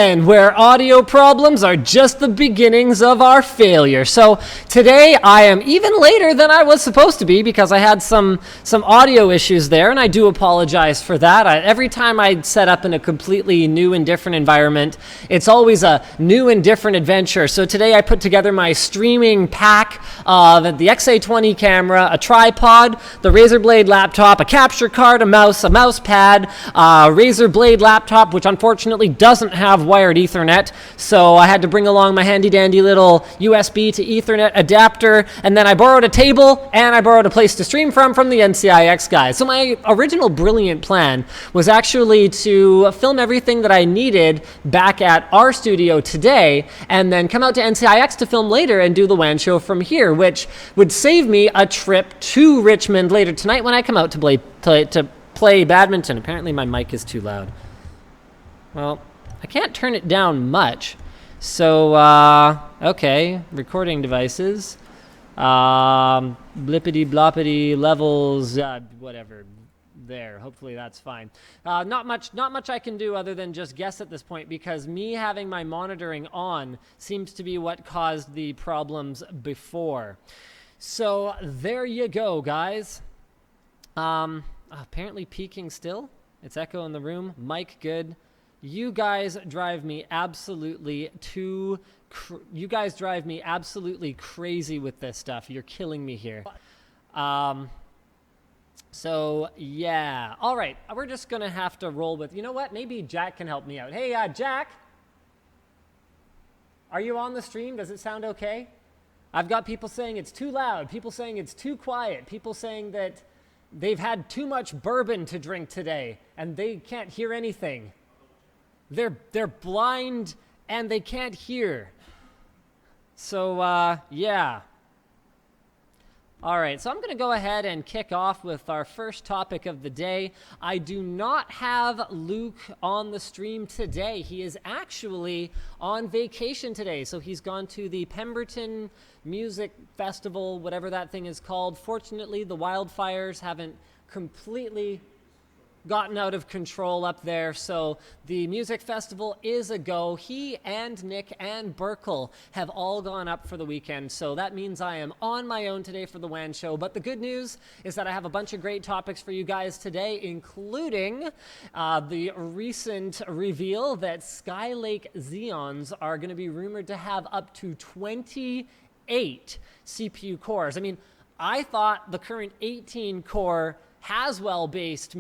And where audio problems are just the beginnings of our failure. So today I am even later than I was supposed to be because I had some audio issues there, and I do apologize for that. Every time I set up in a completely new and different environment, it's always a new and different adventure. So today I put together my streaming pack of the XA20 camera, a tripod, the Razer Blade laptop, a capture card, a mouse pad, a Razer Blade laptop, which unfortunately doesn't have wired Ethernet, so I had to bring along my handy dandy little USB to Ethernet adapter, and then I borrowed a table and I borrowed a place to stream from the NCIX guys. So my original brilliant plan was actually to film everything that I needed back at our studio today and then come out to NCIX to film later and do the WAN show from here, which would save me a trip to Richmond later tonight when I come out to play badminton. Apparently my mic is too loud. Well, I can't turn it down much. So, okay, recording devices, blippity bloppity levels, whatever, there. Hopefully that's fine. Not much I can do other than just guess at this point because me having my monitoring on seems to be what caused the problems before. So there you go, guys. Apparently peaking still. It's echo in the room. Mic good. You guys drive me absolutely crazy with this stuff. You're killing me here. So yeah. All right. We're just going to have to roll with, you know what? Maybe Jack can help me out. Hey, Jack, are you on the stream? Does it sound okay? I've got people saying it's too loud. People saying it's too quiet. People saying that they've had too much bourbon to drink today and they can't hear anything. They're blind and they can't hear. So, yeah. All right, so I'm going to go ahead and kick off with our first topic of the day. I do not have Luke on the stream today. He is actually on vacation today. So he's gone to the Pemberton Music Festival, whatever that thing is called. Fortunately, the wildfires haven't completely gotten out of control up there, so the music festival is a go. He and Nick and Burkle have all gone up for the weekend, so that means I am on my own today for the WAN show. But the good news is that I have a bunch of great topics for you guys today, including the recent reveal that Skylake Xeons are going to be rumored to have up to 28 CPU cores. I mean, I thought the current 18-core Haswell-based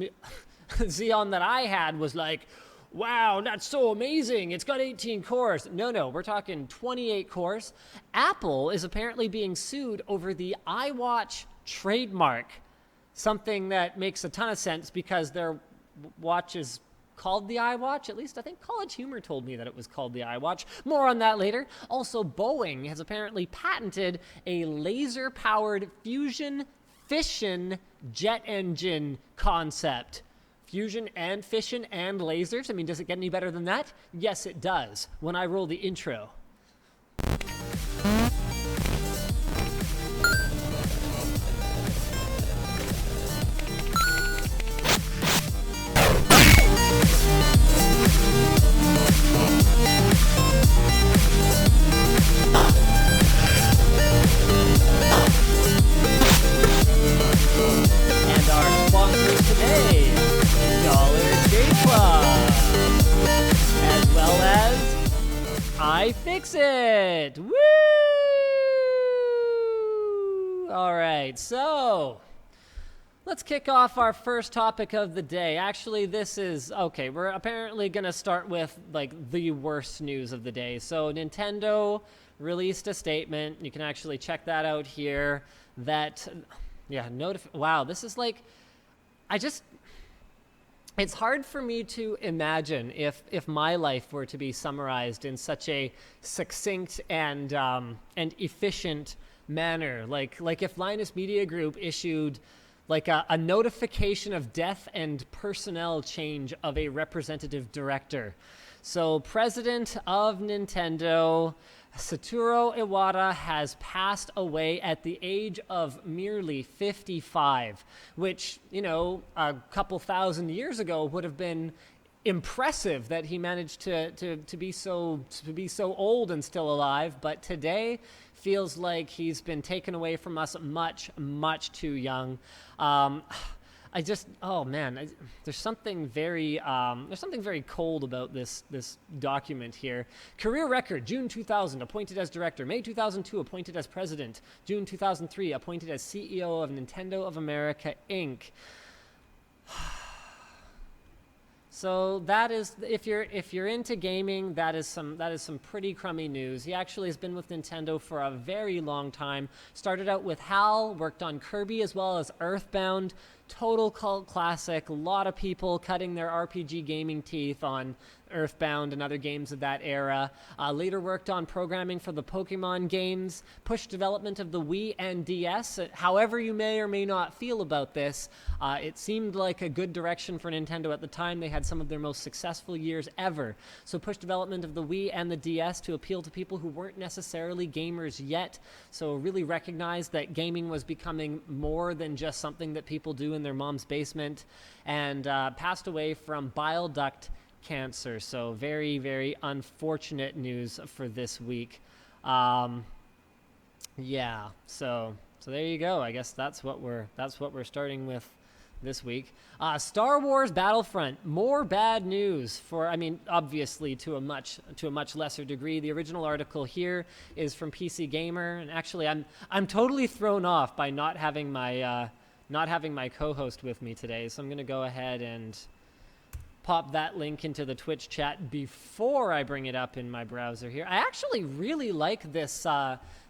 Xeon that I had was like, wow, that's so amazing. It's got 18 cores. No, we're talking 28 cores. Apple is apparently being sued over the iWatch trademark, something that makes a ton of sense because their watch is called the iWatch. At least I think College Humor told me that it was called the iWatch. More on that later. Also, Boeing has apparently patented a laser-powered fusion-fission jet engine concept. Fusion and fission and lasers. I mean, does it get any better than that? Yes, it does. When I roll the intro. And our sponsor today, DollarShaveClub, as well as iFixit. Woo! All right, so let's kick off our first topic of the day. Actually, this is, okay, we're apparently going to start with, like, the worst news of the day. So Nintendo released a statement. You can actually check that out here. That, yeah, wow, this is like, it's hard for me to imagine if my life were to be summarized in such a succinct and efficient manner. Like if Linus Media Group issued like a notification of death and personnel change of a representative director. So president of Nintendo, Satoru Iwata, has passed away at the age of merely 55, which, you know, a couple thousand years ago would have been impressive that he managed to be so old and still alive, but today feels like he's been taken away from us much too young. Oh man, there's something very cold about this document here. Career record: June 2000, appointed as director. May 2002, appointed as president. June 2003, appointed as CEO of Nintendo of America, Inc. So that is, if you're into gaming, that is some pretty crummy news. He actually has been with Nintendo for a very long time. Started out with HAL, worked on Kirby as well as Earthbound. Total cult classic. A lot of people cutting their RPG gaming teeth on Earthbound and other games of that era. Later worked on programming for the Pokemon games, pushed development of the Wii and DS. However you may or may not feel about this, it seemed like a good direction for Nintendo at the time. They had some of their most successful years ever. So pushed development of the Wii and the DS to appeal to people who weren't necessarily gamers yet. So really recognized that gaming was becoming more than just something that people do in their mom's basement, and passed away from bile duct cancer. So very, very unfortunate news for this week. Yeah, so there you go. I guess that's what we're starting with this week. Star Wars Battlefront, more bad news for, I mean, obviously to a much lesser degree. The original article here is from PC Gamer, and actually I'm totally thrown off by not having my co-host with me today. So I'm going to go ahead and pop that link into the Twitch chat before I bring it up in my browser here. I actually really like this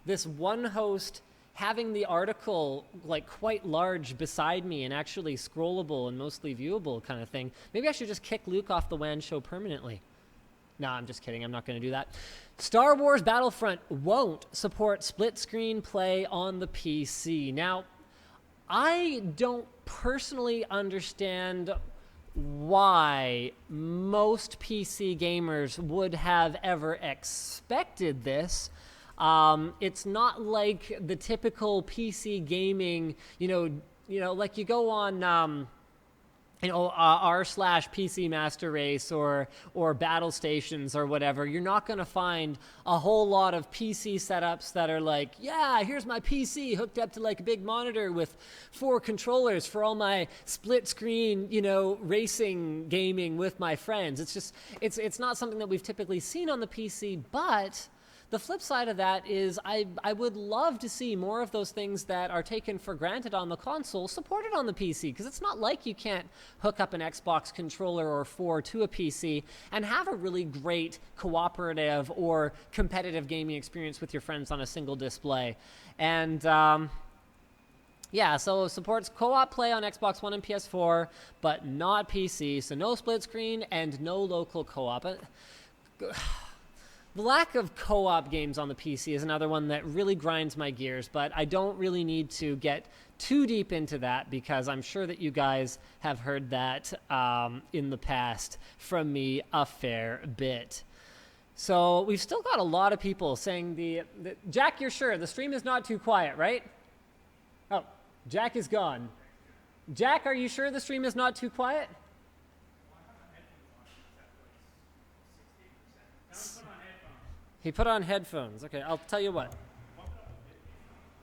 this one host having the article like quite large beside me and actually scrollable and mostly viewable kind of thing. Maybe I should just kick Luke off the WAN show permanently. No, I'm just kidding. I'm not going to do that. Star Wars Battlefront won't support split screen play on the PC. Now, I don't personally understand why most PC gamers would have ever expected this. It's not like the typical PC gaming, like you go on, r/PC Master Race or Battle Stations or whatever. You're not going to find a whole lot of PC setups that are like, yeah, here's my PC hooked up to like a big monitor with 4 controllers for all my split screen, racing gaming with my friends. It's just, it's not something that we've typically seen on the PC, but the flip side of that is I would love to see more of those things that are taken for granted on the console supported on the PC, because it's not like you can't hook up an Xbox controller or 4 to a PC and have a really great cooperative or competitive gaming experience with your friends on a single display. And yeah, so it supports co-op play on Xbox One and PS4, but not PC, so no split screen and no local co-op. The lack of co-op games on the PC is another one that really grinds my gears, but I don't really need to get too deep into that because I'm sure that you guys have heard that in the past from me a fair bit. So we've still got a lot of people saying Jack, you're sure the stream is not too quiet, right? Oh, Jack is gone. Jack, are you sure the stream is not too quiet? He put on headphones. Okay, I'll tell you what.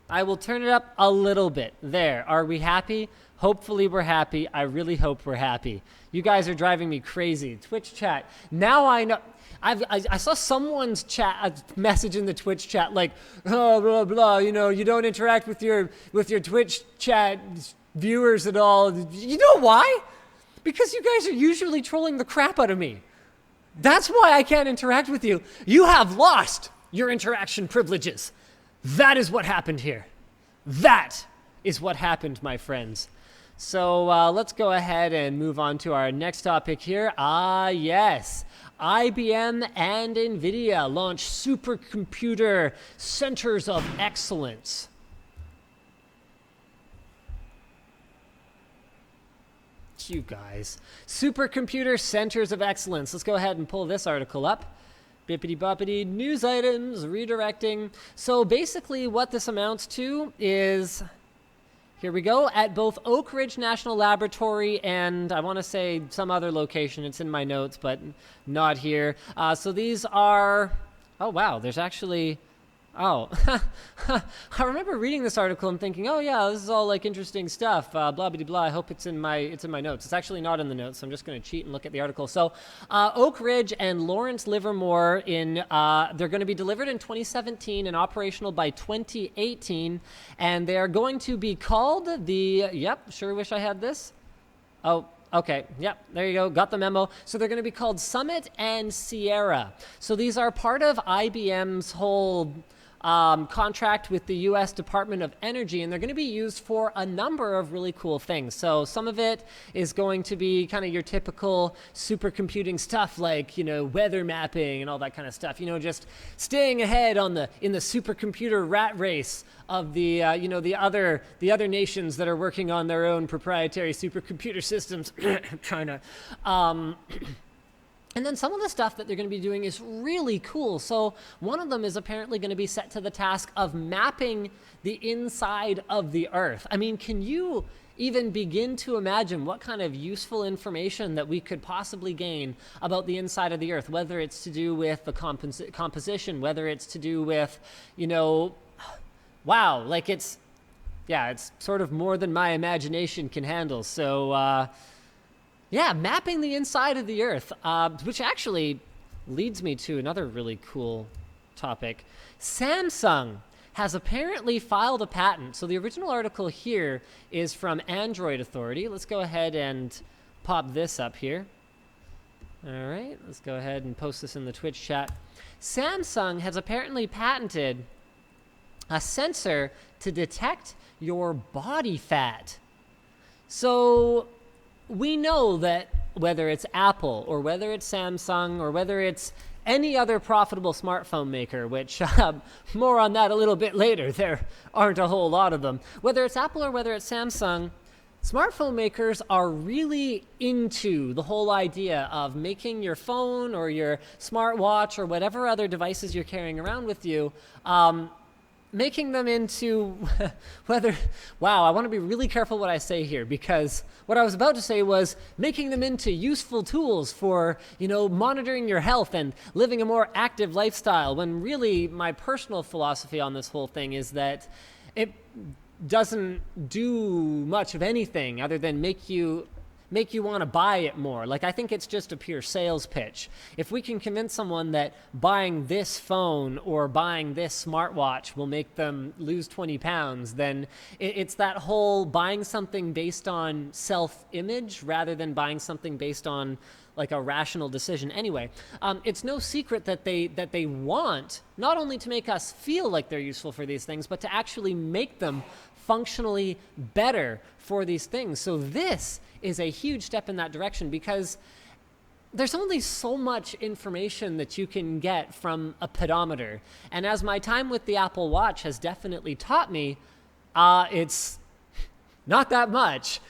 I will turn it up a little bit. There. Are we happy? Hopefully we're happy. I really hope we're happy. You guys are driving me crazy. Twitch chat. Now I know. I saw someone's message in the Twitch chat like, oh, blah, blah, you don't interact with your Twitch chat viewers at all. You know why? Because you guys are usually trolling the crap out of me. That's why I can't interact with you. You have lost your interaction privileges. That is what happened here. That is what happened, my friends. So let's go ahead and move on to our next topic here. Yes. IBM and NVIDIA launch supercomputer centers of excellence. You guys. Supercomputer Centers of Excellence. Let's go ahead and pull this article up. Bippity boppity, news items, redirecting. So basically what this amounts to is Here we go, at both Oak Ridge National Laboratory and I want to say some other location. It's in my notes, but not here. So these are, oh wow, there's actually, oh, I remember reading this article and thinking, oh yeah, this is all like interesting stuff, blah, blah, blah. I hope it's in my notes. It's actually not in the notes, so I'm just going to cheat and look at the article. So Oak Ridge and Lawrence Livermore, they're going to be delivered in 2017 and operational by 2018, and they are going to be called yep, sure wish I had this. Oh, okay, yep, there you go, got the memo. So they're going to be called Summit and Sierra. So these are part of IBM's whole contract with the U.S. Department of Energy, and they're going to be used for a number of really cool things. So some of it is going to be kind of your typical supercomputing stuff, like, you know, weather mapping and all that kind of stuff. You know, just staying ahead in the supercomputer rat race of the other nations that are working on their own proprietary supercomputer systems. Trying to. And then some of the stuff that they're going to be doing is really cool. So one of them is apparently going to be set to the task of mapping the inside of the Earth. I mean, can you even begin to imagine what kind of useful information that we could possibly gain about the inside of the Earth, whether it's to do with the composition, whether it's to do with, you know, wow, like it's sort of more than my imagination can handle. So, yeah, mapping the inside of the Earth, which actually leads me to another really cool topic. Samsung has apparently filed a patent. So the original article here is from Android Authority. Let's go ahead and pop this up here. All right, let's go ahead and post this in the Twitch chat. Samsung has apparently patented a sensor to detect your body fat. So we know that whether it's Apple or whether it's Samsung or whether it's any other profitable smartphone maker, which more on that a little bit later, there aren't a whole lot of them. Whether it's Apple or whether it's Samsung, smartphone makers are really into the whole idea of making your phone or your smartwatch or whatever other devices you're carrying around with you, making them into wow, I want to be really careful what I say here, because what I was about to say was making them into useful tools for, you know, monitoring your health and living a more active lifestyle, when really my personal philosophy on this whole thing is that it doesn't do much of anything other than make you want to buy it more. Like, I think it's just a pure sales pitch. If we can convince someone that buying this phone or buying this smartwatch will make them lose 20 pounds, then it's that whole buying something based on self-image rather than buying something based on like a rational decision. Anyway, it's no secret that they want not only to make us feel like they're useful for these things, but to actually make them functionally better for these things. So this is a huge step in that direction, because there's only so much information that you can get from a pedometer. And as my time with the Apple Watch has definitely taught me, it's not that much.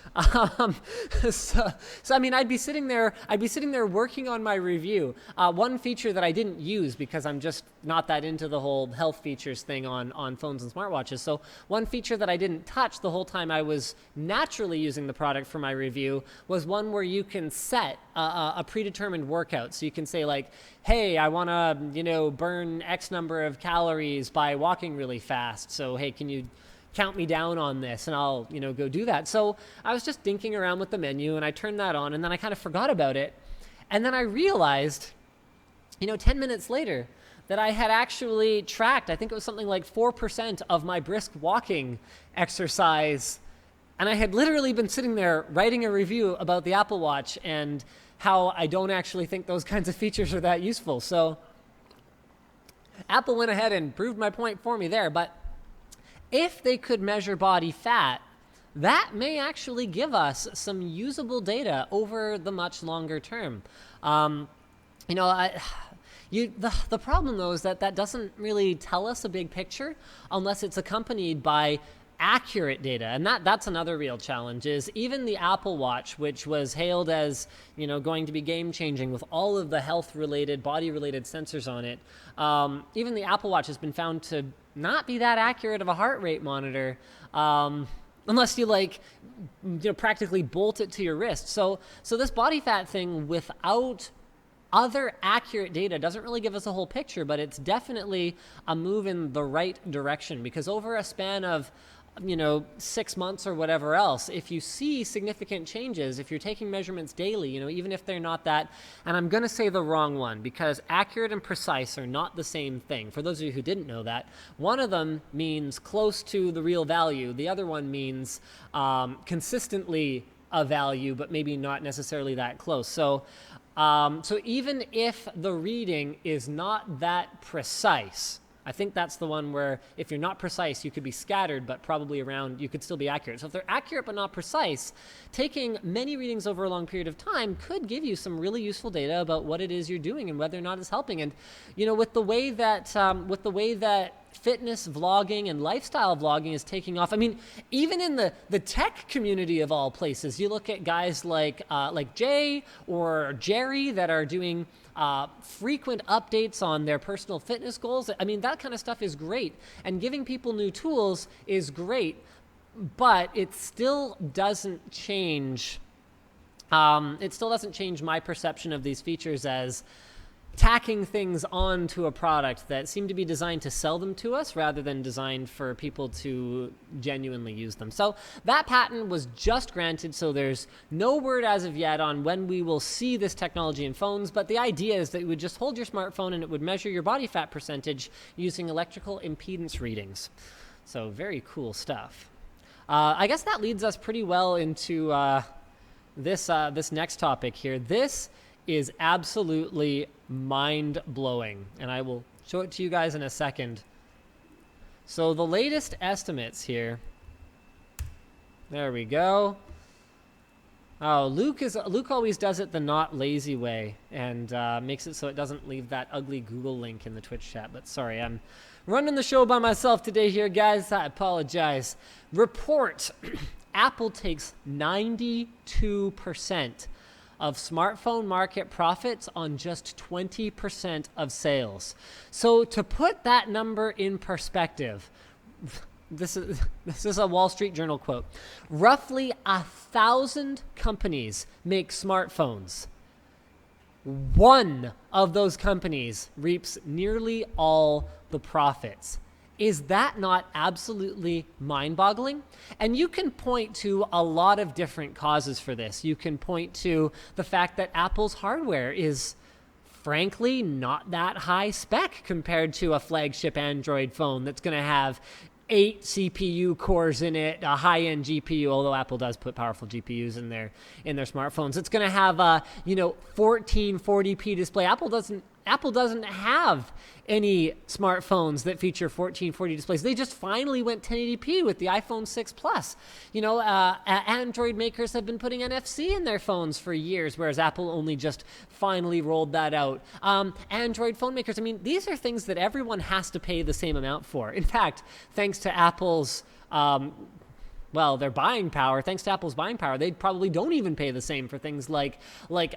So I mean, I'd be sitting there working on my review. One feature that I didn't use because I'm just not that into the whole health features thing on phones and smartwatches. So one feature that I didn't touch the whole time I was naturally using the product for my review was one where you can set a predetermined workout. So you can say like, hey, I want to, you know, burn X number of calories by walking really fast. So, hey, can you count me down on this, and I'll, you know, go do that. So I was just dinking around with the menu, and I turned that on, and then I kind of forgot about it. And then I realized, you know, 10 minutes later, that I had actually tracked, I think it was something like 4% of my brisk walking exercise. And I had literally been sitting there writing a review about the Apple Watch and how I don't actually think those kinds of features are that useful. So Apple went ahead and proved my point for me there. But if they could measure body fat, that may actually give us some usable data over the much longer term. You know, the problem though is that doesn't really tell us a big picture unless it's accompanied by accurate data. And that's another real challenge, is even the Apple Watch, which was hailed as, you know, going to be game changing with all of the health related, body related sensors on it. Even the Apple Watch has been found to not be that accurate of a heart rate monitor. unless you like, practically bolt it to your wrist. So this body fat thing without other accurate data doesn't really give us a whole picture, but it's definitely a move in the right direction, because over a span of 6 months or whatever else, if you see significant changes, if you're taking measurements daily, even if they're not that, and I'm going to say the wrong one because accurate and precise are not the same thing. For those of you who didn't know that, one of them means close to the real value. The other one means consistently a value, but maybe not necessarily that close. So even if the reading is not that precise, I think that's the one where if you're not precise, you could be scattered, but probably around, you could still be accurate. So if they're accurate but not precise, taking many readings over a long period of time could give you some really useful data about what it is you're doing and whether or not it's helping. And with the way that fitness vlogging and lifestyle vlogging is taking off. I mean, even in the tech community of all places, you look at guys like Jay or Jerry that are doing frequent updates on their personal fitness goals. I mean, that kind of stuff is great, and giving people new tools is great, but it still doesn't change. It still doesn't change my perception of these features as tacking things onto a product that seem to be designed to sell them to us rather than designed for people to genuinely use them. So that patent was just granted, so there's no word as of yet on when we will see this technology in phones, but the idea is that you would just hold your smartphone and it would measure your body fat percentage using electrical impedance readings. So very cool stuff. I guess that leads us pretty well into this next topic here. This is absolutely mind-blowing, and I will show it to you guys in a second. So the latest estimates here, there we go. Oh, Luke always does it the not lazy way and makes it so it doesn't leave that ugly Google link in the Twitch chat. But sorry, I'm running the show by myself today here, guys. I apologize. Report, Apple takes 92% of smartphone market profits on just 20% of sales. So to put that number in perspective, this is a Wall Street Journal quote. Roughly 1,000 companies make smartphones. One of those companies reaps nearly all the profits. Is that not absolutely mind-boggling? And you can point to a lot of different causes for this. You can point to the fact that Apple's hardware is frankly not that high spec compared to a flagship Android phone that's going to have 8 CPU cores in it, a high-end GPU, although Apple does put powerful GPUs in their smartphones. It's going to have a 1440p display. Apple doesn't have any smartphones that feature 1440 displays. They just finally went 1080p with the iPhone 6 Plus. Android makers have been putting NFC in their phones for years, whereas Apple only just finally rolled that out. Android phone makers, I mean, these are things that everyone has to pay the same amount for. In fact, thanks to Apple's their buying power, thanks to Apple's buying power, they probably don't even pay the same for things like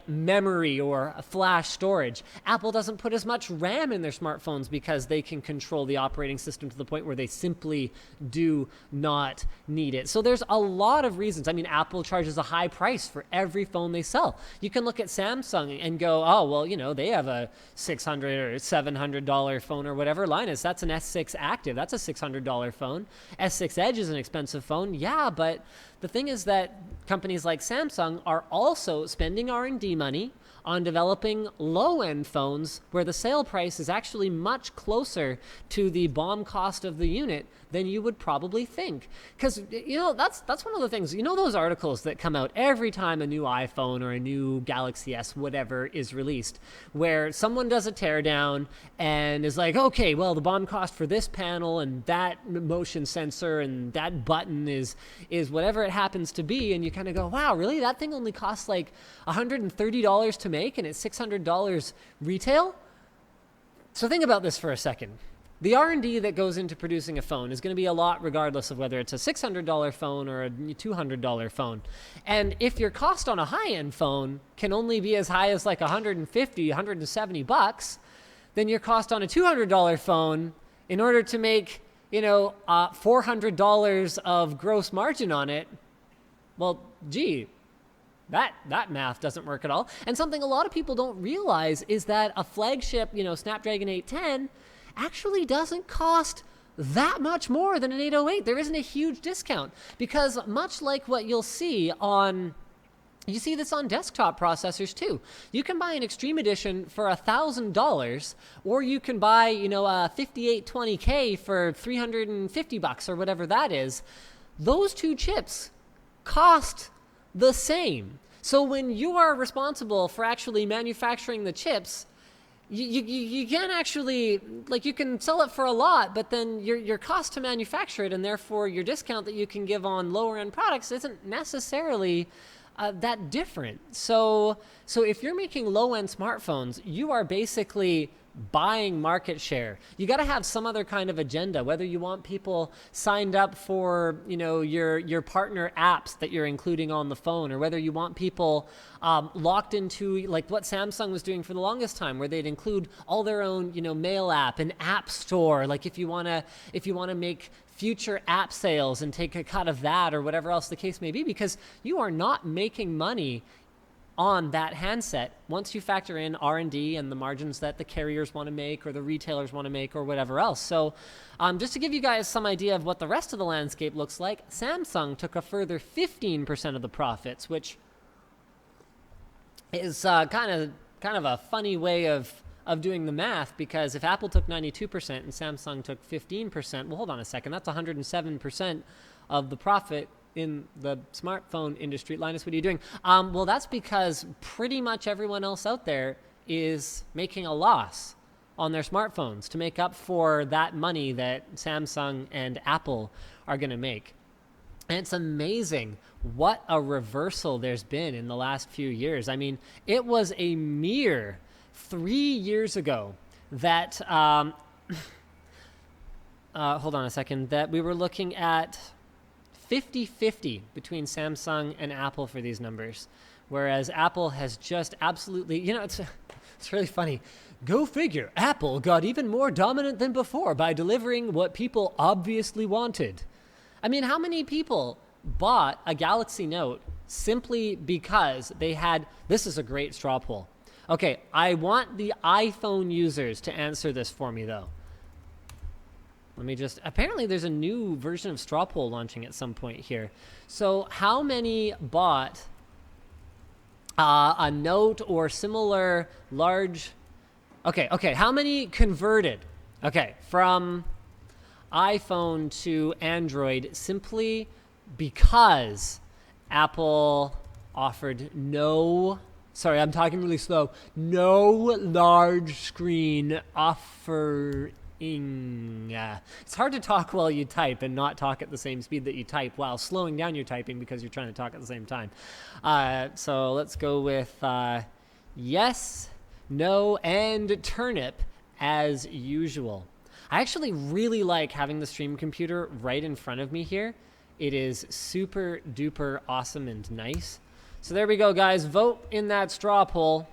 memory or flash storage. Apple doesn't put as much RAM in their smartphones because they can control the operating system to the point where they simply do not need it. So there's a lot of reasons. I mean, Apple charges a high price for every phone they sell. You can look at Samsung and go, oh, well, they have a $600 or $700 phone or whatever. Linus, that's an S6 Active. That's a $600 phone. S6 Edge is an expensive phone. Yeah, but the thing is that companies like Samsung are also spending R&D money on developing low-end phones where the sale price is actually much closer to the BOM cost of the unit than you would probably think. Because, that's one of the things, those articles that come out every time a new iPhone or a new Galaxy S whatever is released, where someone does a teardown and is like, okay, well, the BOM cost for this panel and that motion sensor and that button is whatever it happens to be, and you kind of go, wow, really? That thing only costs like $130 to make and it's $600 retail? So think about this for a second. The R&D that goes into producing a phone is going to be a lot regardless of whether it's a $600 phone or a $200 phone. And if your cost on a high-end phone can only be as high as like $150, $170, then your cost on a $200 phone, in order to make $400 of gross margin on it, well, gee, that math doesn't work at all. And something a lot of people don't realize is that a flagship, Snapdragon 810 actually doesn't cost that much more than an 808. There isn't a huge discount, because much like what you'll see on, you see this on desktop processors too. You can buy an Extreme Edition for $1,000, or you can buy, a 5820K for $350 or whatever that is. Those two chips cost the same. So when you are responsible for actually manufacturing the chips, you can actually, you can sell it for a lot, but then your cost to manufacture it, and therefore your discount that you can give on lower end products, isn't necessarily that different. So if you're making low end smartphones, you are basically buying market share. You got to have some other kind of agenda, whether you want people signed up for, your partner apps that you're including on the phone, or whether you want people locked into like what Samsung was doing for the longest time, where they'd include all their own, mail app and app store. Like if you want to make future app sales and take a cut of that, or whatever else the case may be, because you are not making money on that handset once you factor in R&D and the margins that the carriers want to make, or the retailers want to make, or whatever else. So just to give you guys some idea of what the rest of the landscape looks like, Samsung took a further 15% of the profits, which is kind of a funny way of doing the math, because if Apple took 92% and Samsung took 15%, well, hold on a second, that's 107% of the profit in the smartphone industry. Linus, what are you doing? Well, that's because pretty much everyone else out there is making a loss on their smartphones to make up for that money that Samsung and Apple are going to make. And it's amazing what a reversal there's been in the last few years. I mean, it was a mere 3 years ago that, hold on a second, that we were looking at 50-50 between Samsung and Apple for these numbers, whereas Apple has just absolutely, it's really funny. Go figure, Apple got even more dominant than before by delivering what people obviously wanted. I mean, how many people bought a Galaxy Note simply because they had, this is a great straw poll. Okay, I want the iPhone users to answer this for me though. Let me just, apparently there's a new version of Strawpoll launching at some point here. So how many bought a Note or similar large, okay, how many converted, from iPhone to Android simply because Apple offered no large screen offering. It's hard to talk while you type and not talk at the same speed that you type while slowing down your typing because you're trying to talk at the same time. So let's go with yes, no, and turnip as usual. I actually really like having the stream computer right in front of me here. It is super duper awesome and nice. So there we go, guys. Vote in that straw poll.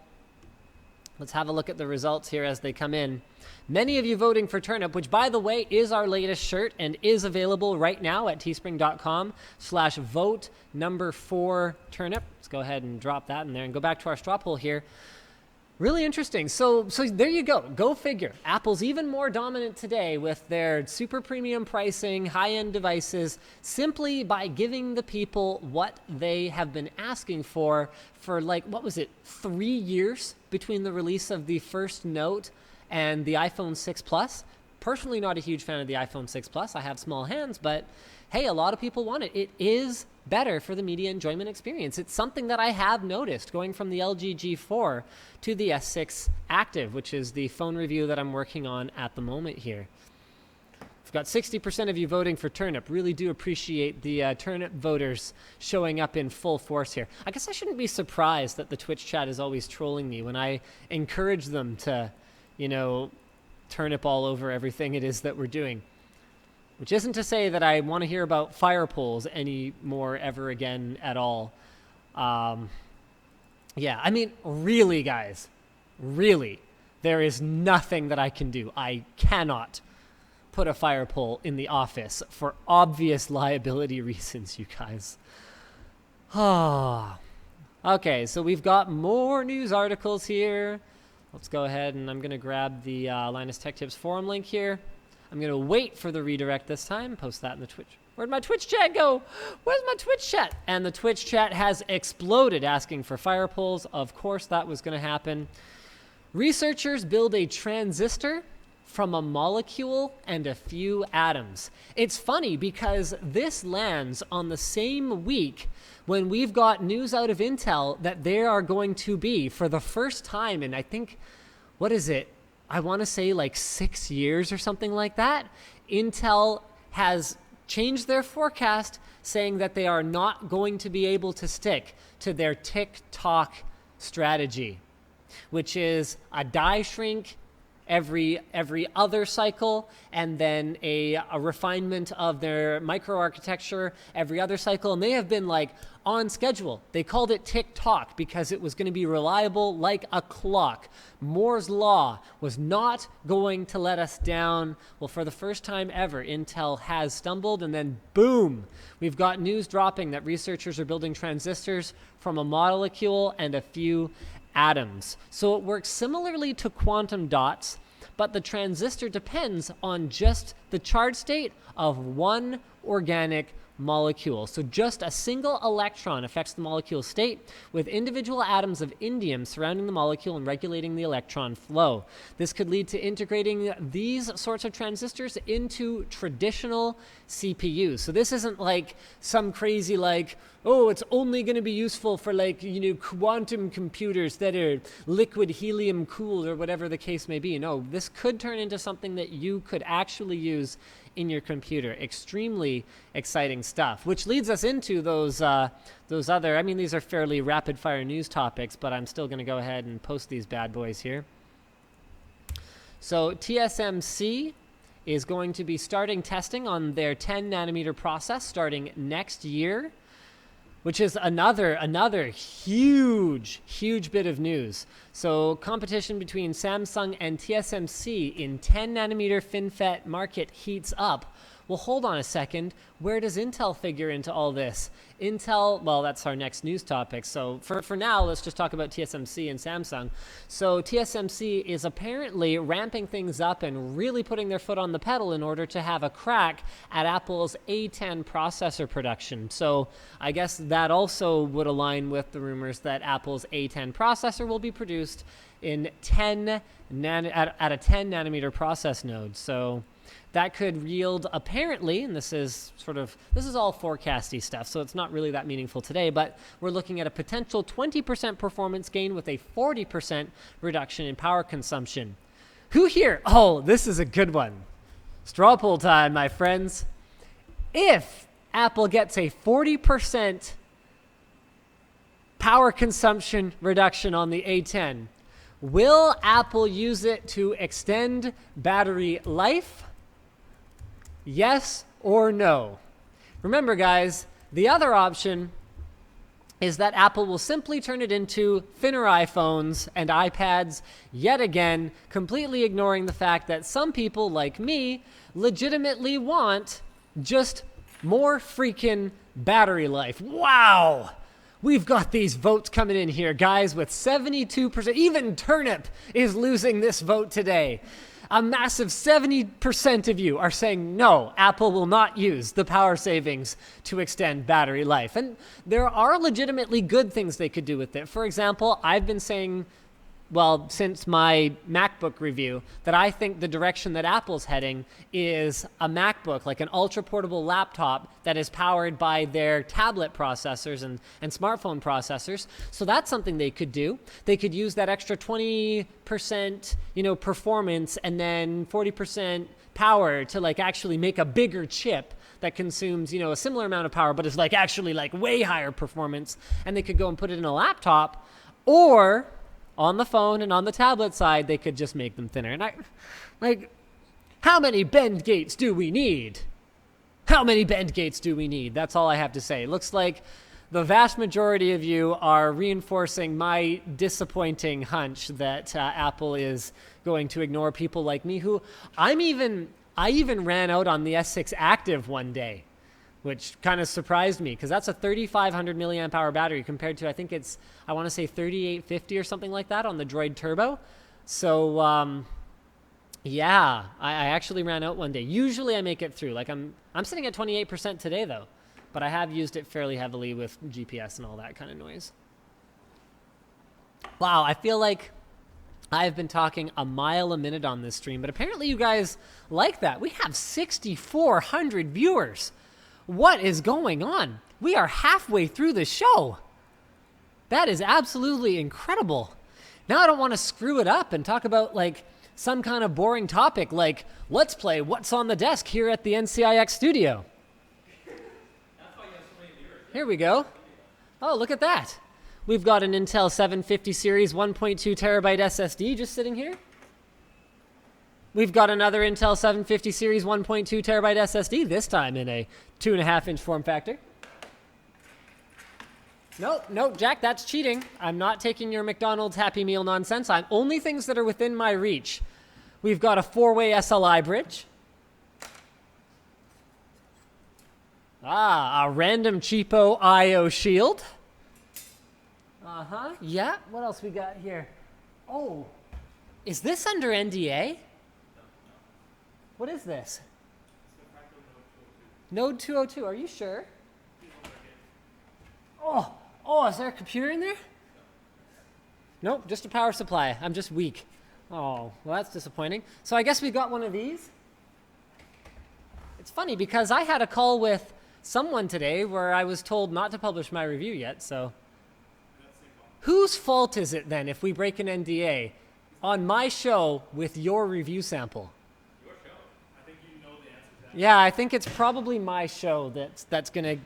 Let's have a look at the results here as they come in. Many of you voting for turnip, which by the way is our latest shirt and is available right now at teespring.com/vote number 4 turnip. Let's go ahead and drop that in there and go back to our straw poll here. Really interesting. So there you go. Go figure. Apple's even more dominant today with their super premium pricing, high-end devices, simply by giving the people what they have been asking for like, what was it, 3 years between the release of the first Note and the iPhone 6 Plus. Personally, not a huge fan of the iPhone 6 Plus. I have small hands, but hey, a lot of people want it. It is better for the media enjoyment experience. It's something that I have noticed going from the LG G4 to the S6 Active, which is the phone review that I'm working on at the moment here. We've got 60% of you voting for turnip. Really do appreciate the turnip voters showing up in full force here. I guess I shouldn't be surprised that the Twitch chat is always trolling me when I encourage them to, turnip all over everything it is that we're doing. Which isn't to say that I want to hear about fire polls anymore ever again at all. Yeah, I mean, really, guys, really, there is nothing that I can do. I cannot put a fire pole in the office for obvious liability reasons, you guys. Okay, so we've got more news articles here. Let's go ahead and I'm going to grab the Linus Tech Tips forum link here. I'm going to wait for the redirect this time, post that in the Twitch. Where'd my Twitch chat go? Where's my Twitch chat? And the Twitch chat has exploded asking for fire poles. Of course, that was going to happen. Researchers build a transistor from a molecule and a few atoms. It's funny because this lands on the same week when we've got news out of Intel that they are going to be, for the first time in, I think, what is it? I want to say like 6 years or something like that. Intel has changed their forecast, saying that they are not going to be able to stick to their tick-tock strategy, which is a die shrink every other cycle, and then a refinement of their microarchitecture every other cycle. And they have been like on schedule. They called it tick-tock because it was going to be reliable like a clock. Moore's law was not going to let us down. Well, for the first time ever, Intel has stumbled, and then boom, we've got news dropping that researchers are building transistors from a molecule and a few atoms. So it works similarly to quantum dots, but the transistor depends on just the charge state of one organic molecule. So just a single electron affects the molecule state, with individual atoms of indium surrounding the molecule and regulating the electron flow. This could lead to integrating these sorts of transistors into traditional CPUs. So this isn't like some crazy like, oh, it's only going to be useful for like, quantum computers that are liquid helium cooled or whatever the case may be. No, this could turn into something that you could actually use in your computer. Extremely exciting stuff, which leads us into those other, I mean, these are fairly rapid fire news topics, but I'm still going to go ahead and post these bad boys here. So TSMC is going to be starting testing on their 10 nanometer process starting next year, which is another huge bit of news. So competition between Samsung and TSMC in 10 nanometer FinFET market heats up. Well, hold on a second. Where does Intel figure into all this? Intel, well, that's our next news topic. So for now, let's just talk about TSMC and Samsung. So TSMC is apparently ramping things up and really putting their foot on the pedal in order to have a crack at Apple's A10 processor production. So I guess that also would align with the rumors that Apple's A10 processor will be produced in at a 10 nanometer process node. So that could yield, apparently, and this is all forecasty stuff, so it's not really that meaningful today, but we're looking at a potential 20% performance gain with a 40% reduction in power consumption. Who here? Oh, this is a good one. Strawpoll time, my friends. If Apple gets a 40% power consumption reduction on the A10, will Apple use it to extend battery life? Yes or no? Remember, guys, the other option is that Apple will simply turn it into thinner iPhones and iPads yet again, completely ignoring the fact that some people like me legitimately want just more freaking battery life. Wow! We've got these votes coming in here, guys, with 72%. Even Turnip is losing this vote today. A massive 70% of you are saying no, Apple will not use the power savings to extend battery life. And there are legitimately good things they could do with it. For example, I've been saying, well, since my MacBook review, that I think the direction that Apple's heading is a MacBook, like an ultra-portable laptop that is powered by their tablet processors and smartphone processors. So that's something they could do. They could use that extra 20%, performance and then 40% power to like actually make a bigger chip that consumes, a similar amount of power, but is like actually like way higher performance. And they could go and put it in a laptop, or on the phone and on the tablet side, they could just make them thinner. And how many bend gates do we need? How many bend gates do we need? That's all I have to say. It looks like the vast majority of you are reinforcing my disappointing hunch that Apple is going to ignore people like me, who I'm I even ran out on the S6 Active one day, which kind of surprised me because that's a 3,500 milliamp hour battery compared to, I think it's, I want to say 3,850 or something like that on the Droid Turbo. So, yeah, I actually ran out one day. Usually I make it through. Like I'm sitting at 28% today though, but I have used it fairly heavily with GPS and all that kind of noise. Wow, I feel like I've been talking a mile a minute on this stream, but apparently you guys like that. We have 6,400 viewers. What is going on? We are halfway through the show. That is absolutely incredible. Now I don't want to screw it up and talk about like some kind of boring topic like, let's play What's on the Desk here at the NCIX studio. Here we go. Oh, look at that. We've got an Intel 750 series 1.2 terabyte SSD just sitting here. We've got another Intel 750 series 1.2 terabyte SSD, this time in a 2.5-inch form factor. Nope, Jack, that's cheating. I'm not taking your McDonald's Happy Meal nonsense. I'm only things that are within my reach. We've got a 4-way SLI bridge. A random cheapo IO shield. Yeah, what else we got here? Oh, is this under NDA? What is this? Node 202, are you sure? Oh, is there a computer in there? Nope, just a power supply. I'm just weak. Oh, well, that's disappointing. So I guess we got one of these. It's funny because I had a call with someone today where I was told not to publish my review yet, so. Whose fault is it then if we break an NDA on my show with your review sample? Your show. I think you know the answer to that. Yeah, I think it's probably my show that's gonna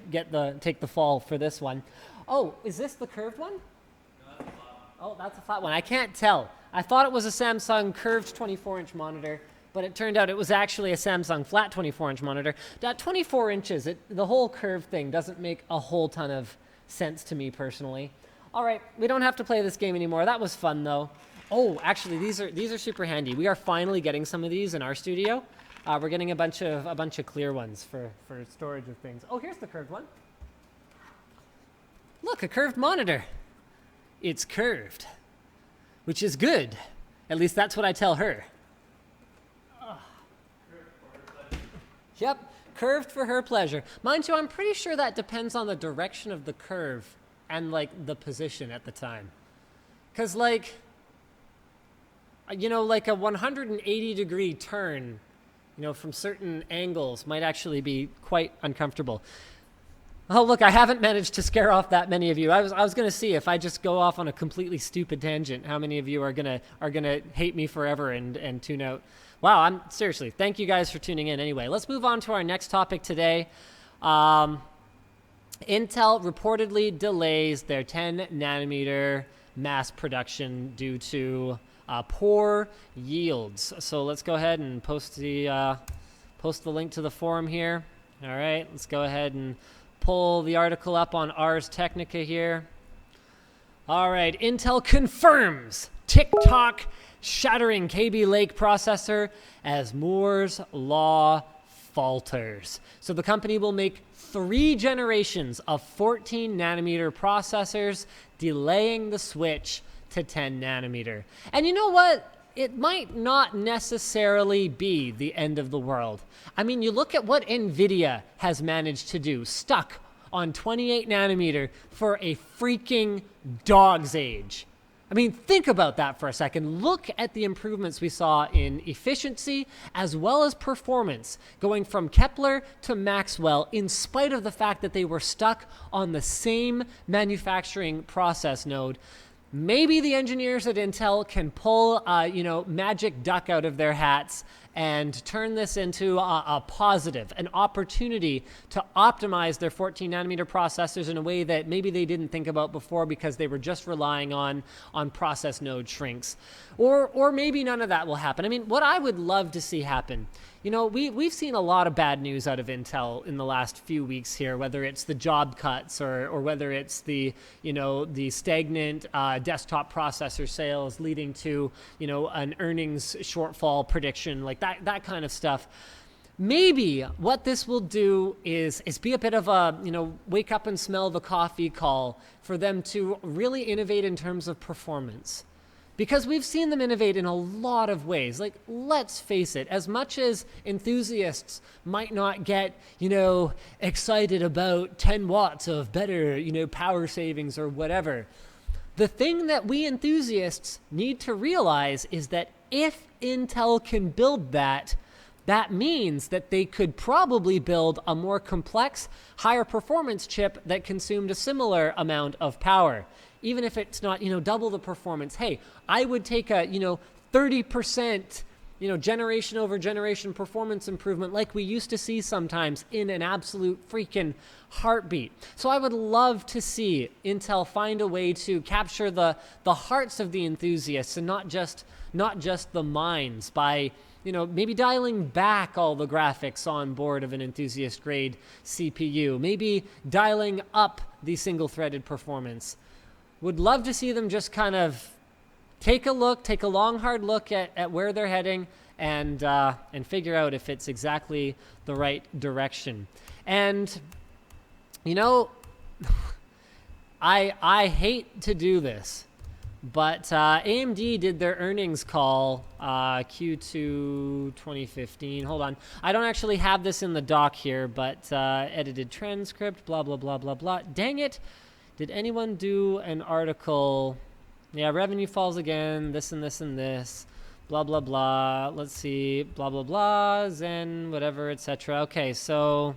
take the fall for this one. Oh, is this the curved one? No, that's a flat one. Oh, that's a flat one. I can't tell. I thought it was a Samsung curved 24-inch monitor, but it turned out it was actually a Samsung flat 24-inch monitor. At 24 inches, the whole curve thing doesn't make a whole ton of sense to me personally. All right, we don't have to play this game anymore. That was fun though. Oh, actually, these are super handy. We are finally getting some of these in our studio. We're getting a bunch of clear ones for storage of things. Oh, here's the curved one. Look, a curved monitor. It's curved, which is good. At least that's what I tell her. Yep, curved for her pleasure. Mind you, I'm pretty sure that depends on the direction of the curve and like the position at the time. Cause like, you know, like a 180 degree turn, you know, from certain angles might actually be quite uncomfortable. Oh, look, I haven't managed to scare off that many of you. I was gonna see if I just go off on a completely stupid tangent, how many of you are gonna hate me forever and tune out. Wow, seriously, thank you guys for tuning in anyway. Let's move on to our next topic today. Intel reportedly delays their 10 nanometer mass production due to poor yields. So let's go ahead and post the link to the forum here. All right, let's go ahead and pull the article up on Ars Technica here. All right, Intel confirms TikTok shattering KB Lake processor as Moore's Law falters. So the company will make 3 generations of 14 nanometer processors, delaying the switch to 10 nanometer. And you know what? It might not necessarily be the end of the world. I mean, you look at what NVIDIA has managed to do, stuck on 28 nanometer for a freaking dog's age. I mean, think about that for a second. Look at the improvements we saw in efficiency as well as performance, going from Kepler to Maxwell, in spite of the fact that they were stuck on the same manufacturing process node. Maybe the engineers at Intel can pull, magic duck out of their hats and turn this into a positive, an opportunity to optimize their 14 nanometer processors in a way that maybe they didn't think about before because they were just relying on process node shrinks. Or maybe none of that will happen. I mean, what I would love to see happen, you know, we've seen a lot of bad news out of Intel in the last few weeks here, whether it's the job cuts or whether it's the stagnant desktop processor sales leading to, an earnings shortfall prediction, like that kind of stuff. maybe what this will do is be a bit of a, wake up and smell the coffee call for them to really innovate in terms of performance. Because we've seen them innovate in a lot of ways. Like, let's face it, as much as enthusiasts might not get, excited about 10 watts of better, power savings or whatever, the thing that we enthusiasts need to realize is that if Intel can build that, that means that they could probably build a more complex, higher performance chip that consumed a similar amount of power. Even if it's not, double the performance. Hey, I would take a, 30%, generation over generation performance improvement like we used to see sometimes in an absolute freaking heartbeat. So I would love to see Intel find a way to capture the hearts of the enthusiasts and not just the minds by, maybe dialing back all the graphics on board of an enthusiast grade CPU, maybe dialing up the single-threaded performance. Would love to see them just kind of take a long, hard look at where they're heading and figure out if it's exactly the right direction. And, I hate to do this, but AMD did their earnings call Q2 2015. Hold on. I don't actually have this in the doc here, but edited transcript, blah, blah, blah, blah, blah. Dang it. Did anyone do an article? Yeah, revenue falls again, this and this and this, blah, blah, blah. Let's see, blah, blah, blah, Zen, whatever, etc. Okay, so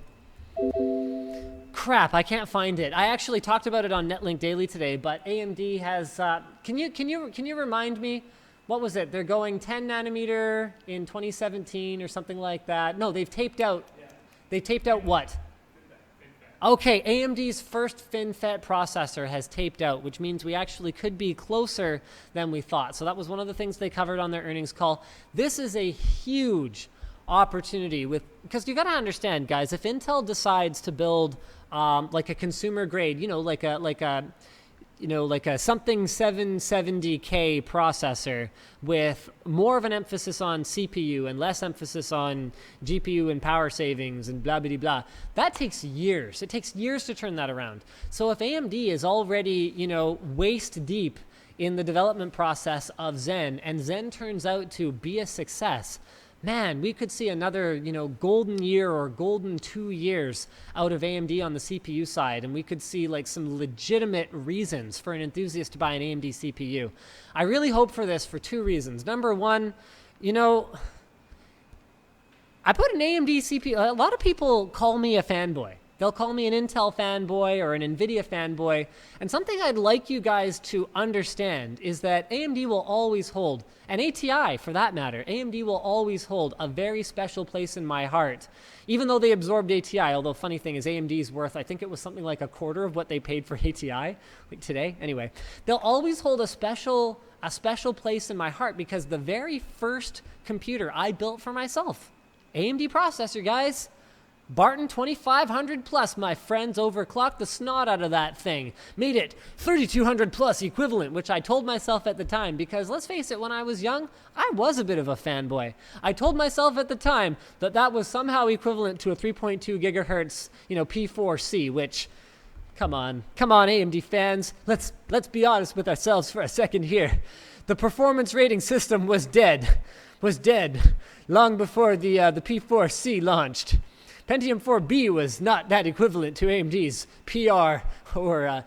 crap, I can't find it. I actually talked about it on Netlink Daily today, but AMD has, can you remind me, what was it? They're going 10 nanometer in 2017 or something like that. No, they've taped out, what? Okay, AMD's first FinFET processor has taped out, which means we actually could be closer than we thought. So that was one of the things they covered on their earnings call. This is a huge opportunity because you got to understand, guys, if Intel decides to build like a consumer grade, like a something 770K processor with more of an emphasis on CPU and less emphasis on GPU and power savings and blah, blah, blah. That takes years. It takes years to turn that around. So if AMD is already, waist deep in the development process of Zen, and Zen turns out to be a success, man, we could see another, golden year or golden 2 years out of AMD on the CPU side, and we could see like some legitimate reasons for an enthusiast to buy an AMD CPU. I really hope for this for two reasons. Number one, I put an AMD CPU, a lot of people call me a fanboy. They'll call me an Intel fanboy or an NVIDIA fanboy. And something I'd like you guys to understand is that AMD will always hold, and ATI for that matter, AMD will always hold a very special place in my heart. Even though they absorbed ATI, although funny thing is AMD's worth, I think it was something like a quarter of what they paid for ATI like today. Anyway, they'll always hold a special place in my heart because the very first computer I built for myself, AMD processor, guys. Barton 2500 plus, my friends, overclocked the snot out of that thing. Made it 3200 plus equivalent, which I told myself at the time because, let's face it, when I was young, I was a bit of a fanboy. I told myself at the time that that was somehow equivalent to a 3.2 gigahertz, P4C, which, come on, AMD fans, let's be honest with ourselves for a second here. The performance rating system was dead long before the P4C launched. Pentium 4B was not that equivalent to AMD's PR or,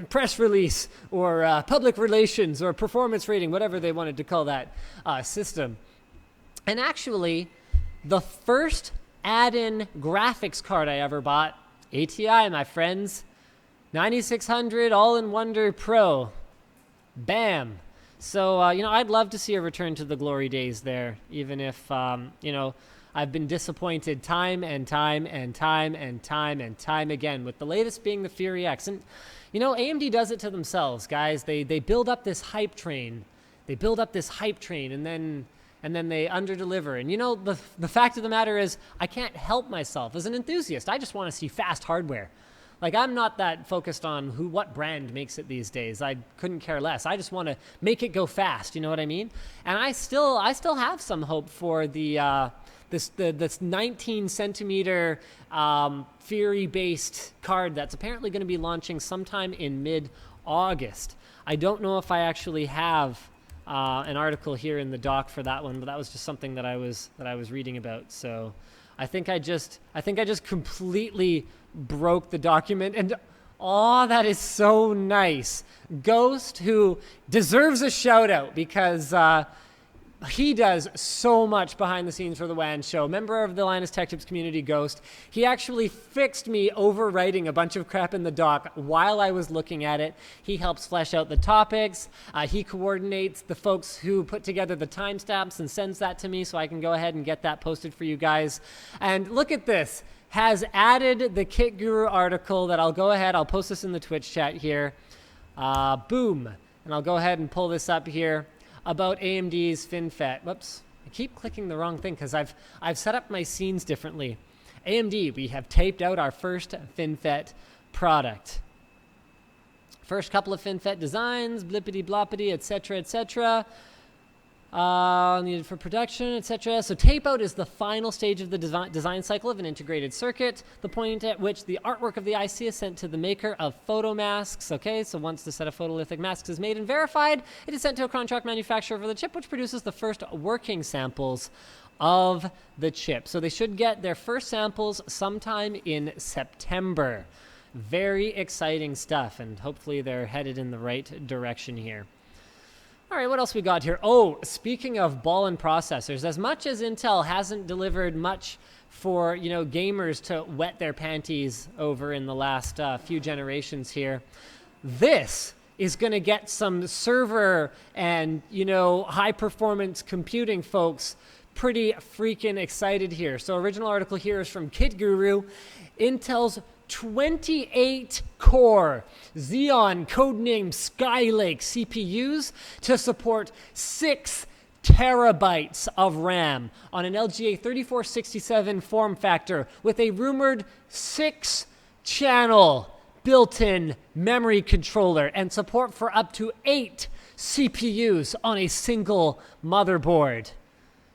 press release or public relations or performance rating, whatever they wanted to call that system. And actually, the first add-in graphics card I ever bought, ATI, my friends, 9600 All-in-Wonder Pro. Bam. So, I'd love to see a return to the glory days there, even if, I've been disappointed time and time and time and time and time again, with the latest being the Fury X. And, AMD does it to themselves, guys. They build up this hype train. And then they underdeliver. And, the fact of the matter is, I can't help myself. As an enthusiast, I just want to see fast hardware. Like, I'm not that focused on what brand makes it these days. I couldn't care less. I just want to make it go fast, you know what I mean? And I still have some hope for the this 19 centimeter Fury-based card that's apparently going to be launching sometime in mid-August. I don't know if I actually have an article here in the doc for that one, but that was just something that I was reading about. So I think I just completely broke the document, and oh, that is so nice. Ghost, who deserves a shout out because he does so much behind the scenes for the WANSHOW. Member of the Linus Tech Tips community, Ghost. He actually fixed me overwriting a bunch of crap in the doc while I was looking at it. He helps flesh out the topics. He coordinates the folks who put together the timestamps and sends that to me so I can go ahead and get that posted for you guys. And look at this. Has added the Kit Guru article that I'll post this in the Twitch chat here. Boom. And I'll go ahead and pull this up here about AMD's FinFET. Whoops, I keep clicking the wrong thing because I've set up my scenes differently. AMD, we have taped out our first FinFET product. First couple of FinFET designs, blippity bloppity, etc. Needed for production, etc. So tape out is the final stage of the design cycle of an integrated circuit, the point at which the artwork of the IC is sent to the maker of photomasks. Okay, so once the set of photolithic masks is made and verified, it is sent to a contract manufacturer for the chip, which produces the first working samples of the chip. So they should get their first samples sometime in September. Very exciting stuff, and hopefully they're headed in the right direction here. All right, what else we got here? Oh, speaking of ball and processors, as much as Intel hasn't delivered much for, gamers to wet their panties over in the last few generations here, this is going to get some server and, high performance computing folks pretty freaking excited here. So original article here is from Kit Guru. Intel's 28-core Xeon codenamed Skylake CPUs to support 6 terabytes of RAM on an LGA 3467 form factor with a rumored 6-channel built-in memory controller and support for up to 8 CPUs on a single motherboard.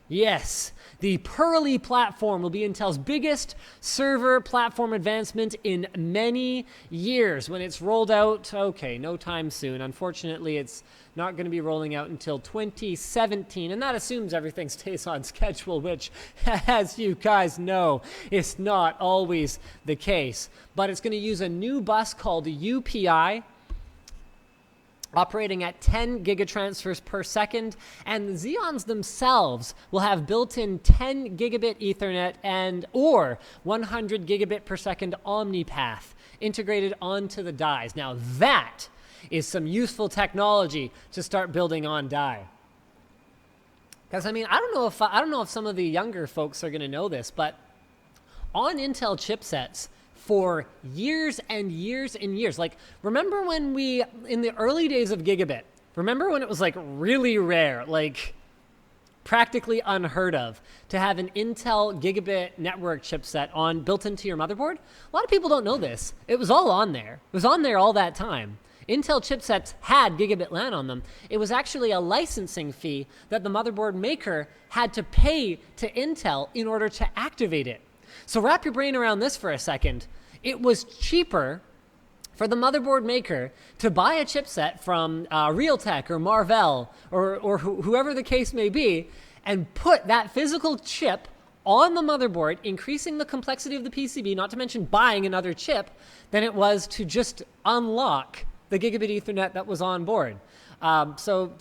Yes, the Pearly platform will be Intel's biggest server platform advancement in many years. When it's rolled out, okay, no time soon. Unfortunately, it's not going to be rolling out until 2017, and that assumes everything stays on schedule, which, as you guys know, is not always the case. But it's going to use a new bus called UPI, operating at 10 gigatransfers per second, and the Xeons themselves will have built-in 10 gigabit Ethernet or 100 gigabit per second OmniPath integrated onto the dies. Now that is some useful technology to start building on die. Because I don't know if some of the younger folks are going to know this, but on Intel chipsets, for years and years and years. Like, remember when in the early days of gigabit, remember when it was really rare, practically unheard of, to have an Intel gigabit network chipset built into your motherboard? A lot of people don't know this. It was all on there. It was on there all that time. Intel chipsets had gigabit LAN on them. It was actually a licensing fee that the motherboard maker had to pay to Intel in order to activate it. So wrap your brain around this for a second. It was cheaper for the motherboard maker to buy a chipset from Realtek or Marvell or whoever the case may be and put that physical chip on the motherboard, increasing the complexity of the PCB, not to mention buying another chip, than it was to just unlock the gigabit Ethernet that was on board. So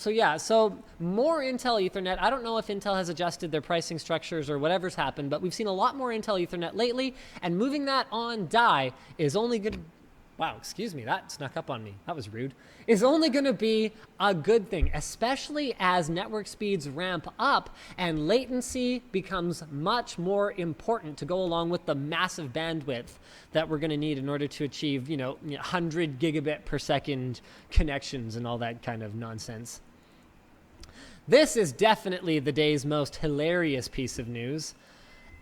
more Intel Ethernet. I don't know if Intel has adjusted their pricing structures or whatever's happened, but we've seen a lot more Intel Ethernet lately, and moving that on die is only good. Wow, excuse me, that snuck up on me. That was rude. Is only going to be a good thing, especially as network speeds ramp up and latency becomes much more important to go along with the massive bandwidth that we're going to need in order to achieve, 100 gigabit per second connections and all that kind of nonsense. This is definitely the day's most hilarious piece of news.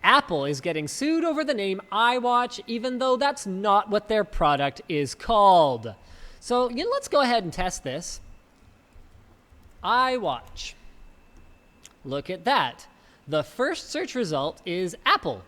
Apple is getting sued over the name iWatch, even though that's not what their product is called. So let's go ahead and test this. iWatch. Look at that. The first search result is Apple.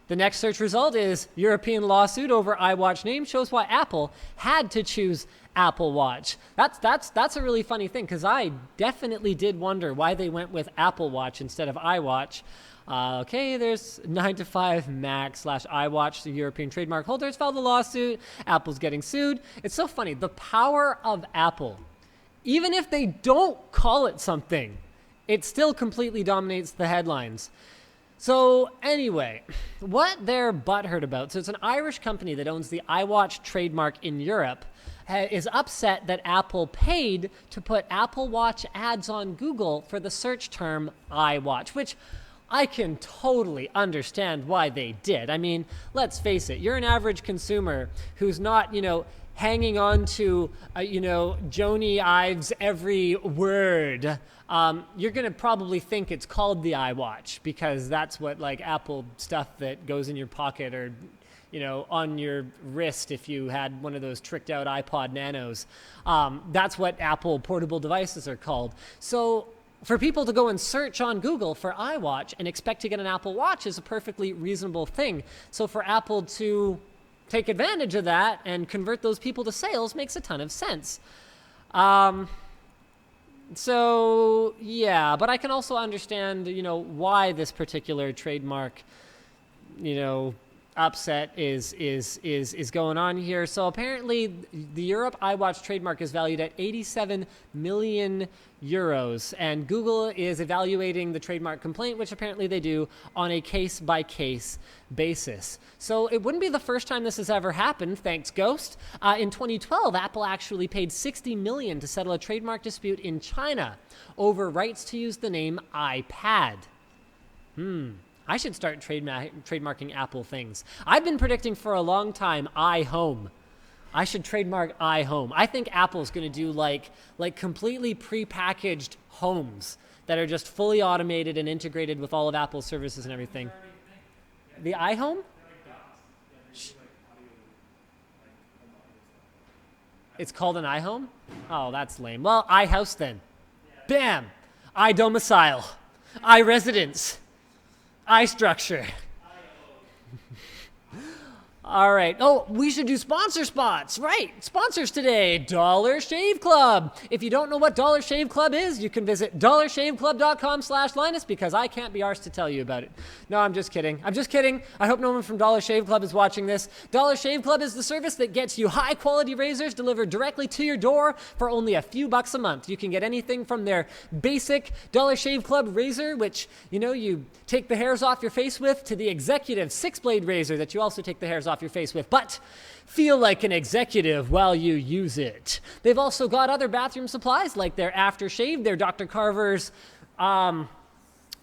The next search result is European lawsuit over iWatch name shows why Apple had to choose Apple Watch. That's a really funny thing, because I definitely did wonder why they went with Apple Watch instead of iWatch. Okay, there's 9to5Mac/iWatch, the European trademark holders filed a lawsuit. Apple's getting sued. It's so funny. The power of Apple. Even if they don't call it something, it still completely dominates the headlines. So anyway, what they're butthurt about, so it's an Irish company that owns the iWatch trademark in Europe, is upset that Apple paid to put Apple Watch ads on Google for the search term iWatch, which I can totally understand why they did. I mean, let's face it, you're an average consumer who's not, hanging on to, Joni Ives' every word. You're going to probably think it's called the iWatch because that's what Apple stuff that goes in your pocket or, on your wrist if you had one of those tricked out iPod Nanos. That's what Apple portable devices are called. So for people to go and search on Google for iWatch and expect to get an Apple Watch is a perfectly reasonable thing. So for Apple to take advantage of that and convert those people to sales makes a ton of sense. So yeah, but I can also understand, why this particular trademark, upset is going on here. So apparently the Europe iWatch trademark is valued at 87 million euros, and Google is evaluating the trademark complaint, which apparently they do on a case-by-case basis. So it wouldn't be the first time this has ever happened, thanks Ghost. In 2012, Apple actually paid $60 million to settle a trademark dispute in China over rights to use the name iPad. I should start trademarking Apple things. I've been predicting for a long time iHome. I should trademark iHome. I think Apple's going to do like completely prepackaged homes that are just fully automated and integrated with all of Apple's services and everything. The iHome? It's called an iHome? Oh, that's lame. Well, iHouse then. Bam! iDomicile. iResidence. iStructure. All right. Oh, we should do sponsor spots. Right. Sponsors today. Dollar Shave Club. If you don't know what Dollar Shave Club is, you can visit dollarshaveclub.com/Linus because I can't be arsed to tell you about it. No, I'm just kidding. I hope no one from Dollar Shave Club is watching this. Dollar Shave Club is the service that gets you high quality razors delivered directly to your door for only a few bucks a month. You can get anything from their basic Dollar Shave Club razor, which, you take the hairs off your face with, to the executive 6-blade razor that you also take the hairs off your face with, but feel like an executive while you use it. They've also got other bathroom supplies like their aftershave, their Dr. Carver's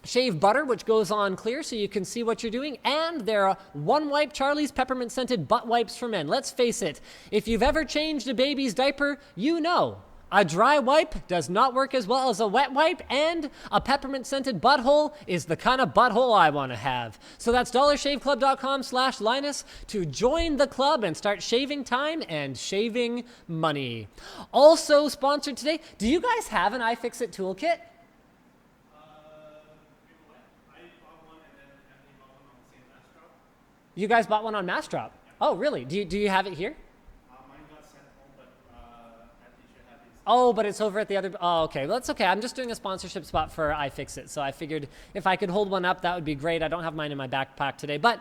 shave butter, which goes on clear so you can see what you're doing, and their One Wipe Charlie's peppermint scented butt wipes for men. Let's face it, if you've ever changed a baby's diaper, you know a dry wipe does not work as well as a wet wipe, and a peppermint scented butthole is the kind of butthole I want to have. So that's dollarshaveclub.com/Linus to join the club and start shaving time and shaving money. Also sponsored today, do you guys have an iFixit toolkit? You guys bought one on Massdrop? Oh, really? Do you have it here? Oh, but it's over at the other... Oh, okay. Well, that's okay. I'm just doing a sponsorship spot for iFixit. So I figured if I could hold one up, that would be great. I don't have mine in my backpack today. But,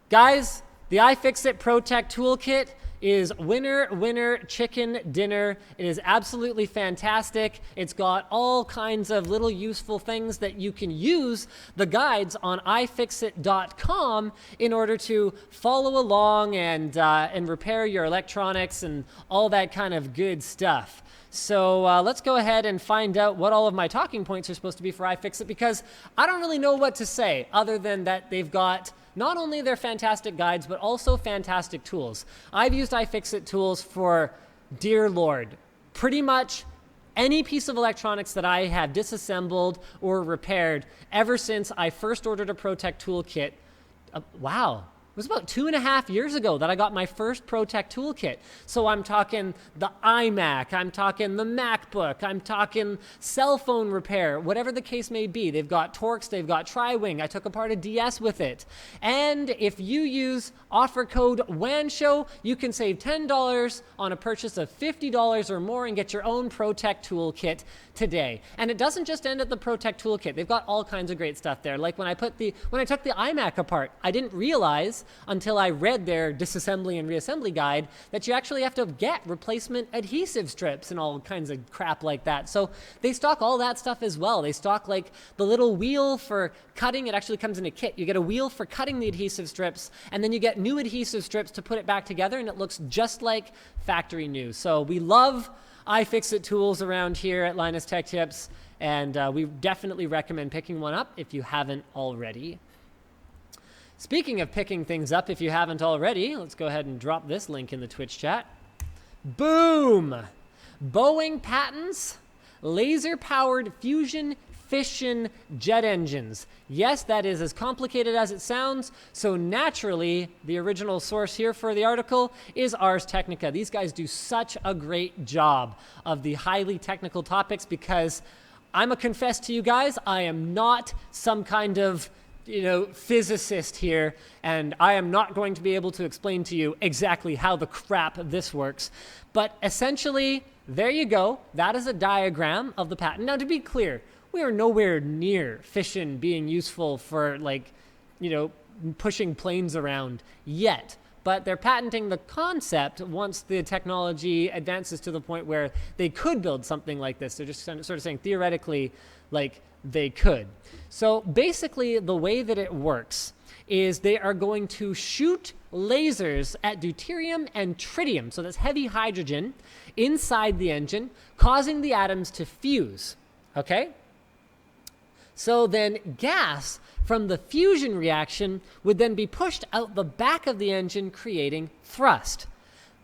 guys, the iFixit ProTech Toolkit is winner chicken dinner. It is absolutely fantastic. It's got all kinds of little useful things that you can use the guides on iFixit.com in order to follow along and repair your electronics and all that kind of good stuff. So let's go ahead and find out what all of my talking points are supposed to be for iFixit, because I don't really know what to say other than that they've got not only their fantastic guides, but also fantastic tools. I've used iFixit tools for, dear Lord, pretty much any piece of electronics that I have disassembled or repaired ever since I first ordered a ProTech toolkit. Wow, It was about 2.5 years ago that I got my first ProTech toolkit. So I'm talking the iMac, I'm talking the MacBook, I'm talking cell phone repair, whatever the case may be. They've got Torx, they've got TriWing. I took apart a DS with it. And if you use offer code WANSHOW, you can save $10 on a purchase of $50 or more and get your own ProTech toolkit today. And it doesn't just end at the ProTech toolkit. They've got all kinds of great stuff there. Like when I took the iMac apart, I didn't realize until I read their disassembly and reassembly guide that you actually have to get replacement adhesive strips and all kinds of crap like that. So they stock all that stuff as well. They stock like the little wheel for cutting. It actually comes in a kit. You get a wheel for cutting the adhesive strips, and then you get new adhesive strips to put it back together, and it looks just like factory new. So we love iFixit tools around here at Linus Tech Tips, and we definitely recommend picking one up if you haven't already. Speaking of picking things up, if you haven't already, let's go ahead and drop this link in the Twitch chat. Boom! Boeing patents laser-powered fusion-fission jet engines. Yes, that is as complicated as it sounds, so naturally, the original source here for the article is Ars Technica. These guys do such a great job of the highly technical topics because I'm a confess to you guys, I am not some kind of physicist here, and I am not going to be able to explain to you exactly how the crap this works. But essentially, there you go. That is a diagram of the patent. Now, to be clear, we are nowhere near fission being useful for, pushing planes around yet. But they're patenting the concept once the technology advances to the point where they could build something like this. They're just sort of saying theoretically, they could. So basically, the way that it works is they are going to shoot lasers at deuterium and tritium, so that's heavy hydrogen, inside the engine, causing the atoms to fuse, okay? So then gas from the fusion reaction would then be pushed out the back of the engine, creating thrust.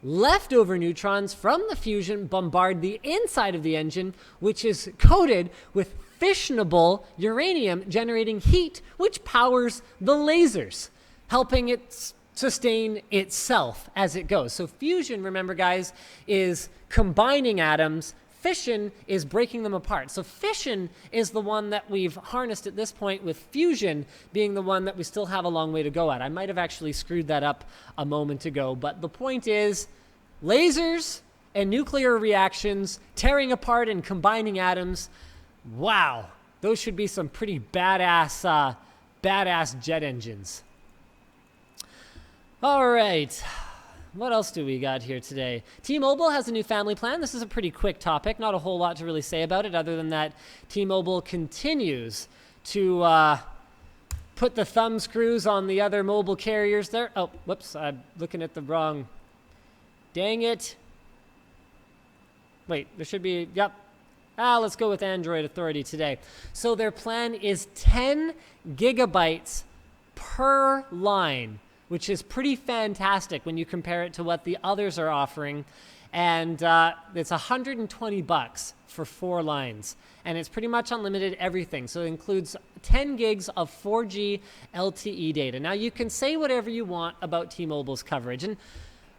Leftover neutrons from the fusion bombard the inside of the engine, which is coated with fissionable uranium, generating heat, which powers the lasers, helping it sustain itself as it goes. So fusion, remember guys, is combining atoms. Fission is breaking them apart. So fission is the one that we've harnessed at this point, with fusion being the one that we still have a long way to go at. I might have actually screwed that up a moment ago, but the point is lasers and nuclear reactions tearing apart and combining atoms. Wow, those should be some pretty badass jet engines. All right, what else do we got here today? T-Mobile has a new family plan. This is a pretty quick topic, not a whole lot to really say about it other than that T-Mobile continues to put the thumb screws on the other mobile carriers there. Oh, whoops, I'm looking at the wrong. Dang it. Wait, there should be, yep. Let's go with Android Authority today. So their plan is 10 gigabytes per line, which is pretty fantastic when you compare it to what the others are offering. And it's $120 for 4 lines. And it's pretty much unlimited everything. So it includes 10 gigs of 4G LTE data. Now, you can say whatever you want about T-Mobile's coverage. And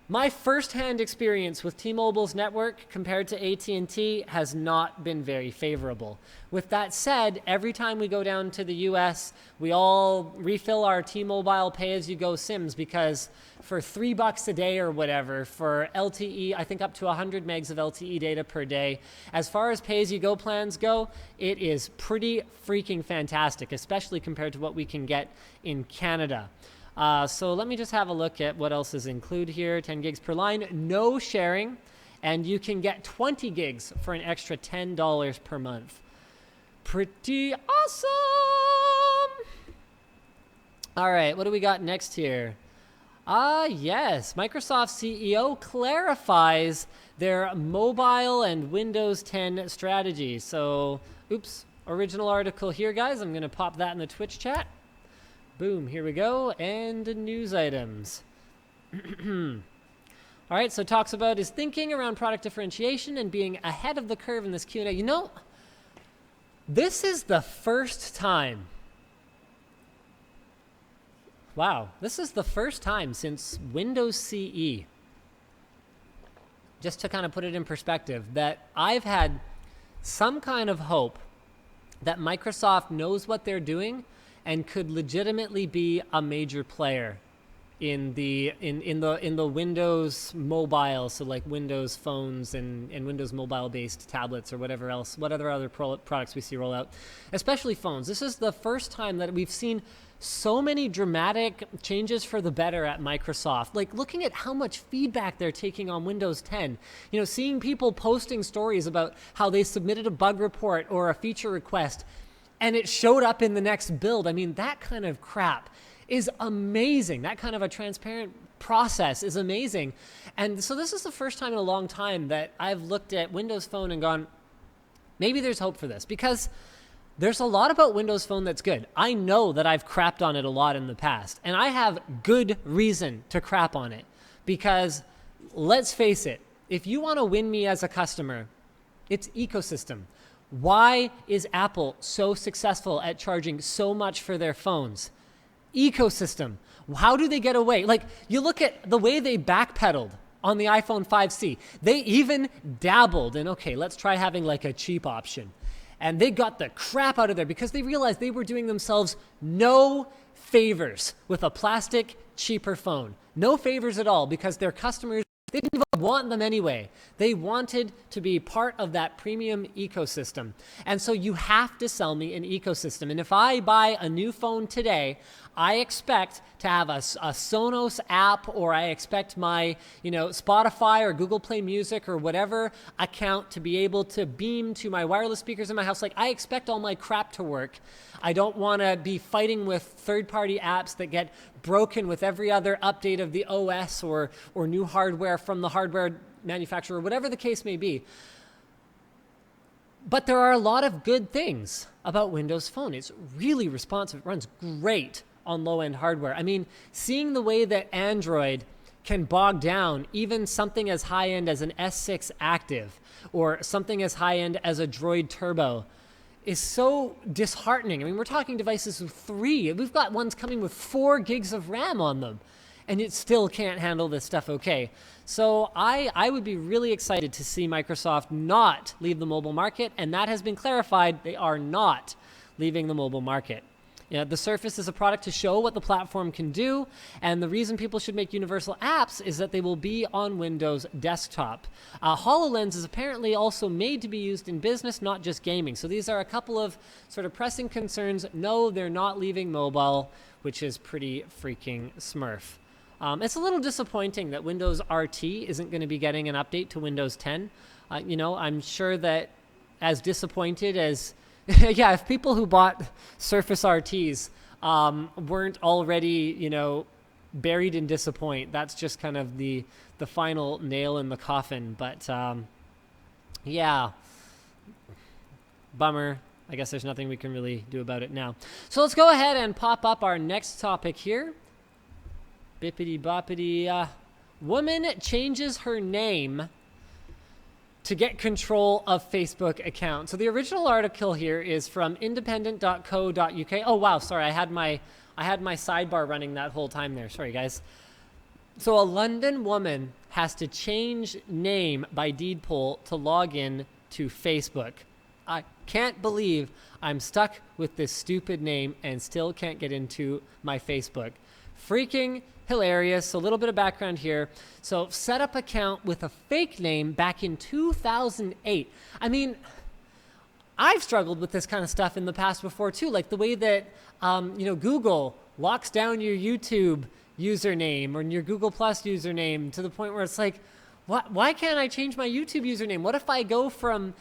my first-hand experience with T-Mobile's network compared to AT&T has not been very favorable. With that said, every time we go down to the US, we all refill our T-Mobile pay-as-you-go SIMs because for $3 a day or whatever, for LTE, I think up to 100 megs of LTE data per day, as far as pay-as-you-go plans go, it is pretty freaking fantastic, especially compared to what we can get in Canada. So let me just have a look at what else is included here. 10 gigs per line, no sharing, and you can get 20 gigs for an extra $10 per month. Pretty awesome! All right, what do we got next here? Yes, Microsoft CEO clarifies their mobile and Windows 10 strategy. So, oops, original article here, guys. I'm going to pop that in the Twitch chat. Boom, here we go, and news items. All right, so talks about his thinking around product differentiation and being ahead of the curve in this Q&A. You know, this is the first time. Wow, this is the first time since Windows CE, just to kind of put it in perspective, that I've had some kind of hope that Microsoft knows what they're doing and could legitimately be a major player in the Windows mobile, so like Windows phones and Windows mobile based tablets or whatever other products we see roll out, especially phones. This is the first time that we've seen so many dramatic changes for the better at Microsoft. Like looking at how much feedback they're taking on Windows 10, seeing people posting stories about how they submitted a bug report or a feature request and it showed up in the next build. I mean, that kind of crap is amazing. That kind of a transparent process is amazing. And so this is the first time in a long time that I've looked at Windows Phone and gone, maybe there's hope for this, because there's a lot about Windows Phone that's good. I know that I've crapped on it a lot in the past, and I have good reason to crap on it, because let's face it, if you want to win me as a customer, it's ecosystem. Why is Apple so successful at charging so much for their phones? Ecosystem. How do they get away? Like, you look at the way they backpedaled on the iPhone 5C. They even dabbled in, okay, let's try having like a cheap option. And they got the crap out of there because they realized they were doing themselves no favors with a plastic, cheaper phone. No favors at all, because their customers, they didn't even want them anyway. They wanted to be part of that premium ecosystem. And so you have to sell me an ecosystem. And if I buy a new phone today, I expect to have a Sonos app, or I expect my, Spotify or Google Play Music or whatever account to be able to beam to my wireless speakers in my house. Like, I expect all my crap to work. I don't want to be fighting with third-party apps that get broken with every other update of the OS or new hardware from the hardware manufacturer, whatever the case may be. But there are a lot of good things about Windows Phone. It's really responsive. It runs great on low-end hardware. I mean, seeing the way that Android can bog down even something as high-end as an S6 Active or something as high-end as a Droid Turbo is so disheartening. I mean, we're talking devices with 3. We've got ones coming with 4 gigs of RAM on them, and it still can't handle this stuff okay. So I would be really excited to see Microsoft not leave the mobile market, and that has been clarified. They are not leaving the mobile market. The Surface is a product to show what the platform can do, and the reason people should make universal apps is that they will be on Windows desktop. HoloLens is apparently also made to be used in business, not just gaming. So these are a couple of sort of pressing concerns. No, they're not leaving mobile, which is pretty freaking smurf. It's a little disappointing that Windows RT isn't going to be getting an update to Windows 10. I'm sure that as disappointed as yeah, if people who bought Surface RTs weren't already, buried in disappointment, that's just kind of the final nail in the coffin. But yeah, bummer. I guess there's nothing we can really do about it now. So let's go ahead and pop up our next topic here. Bippity boppity. Woman changes her name to get control of Facebook account. So the original article here is from independent.co.uk. Oh wow, sorry, I had my sidebar running that whole time there. Sorry guys. So a London woman has to change name by deed poll to log in to Facebook. I can't believe I'm stuck with this stupid name and still can't get into my Facebook. Freaking hilarious. So a little bit of background here. So set up account with a fake name back in 2008. I mean, I've struggled with this kind of stuff in the past before too, like the way that Google locks down your YouTube username or your Google Plus username to the point where it's like, why can't I change my YouTube username? What if I go from,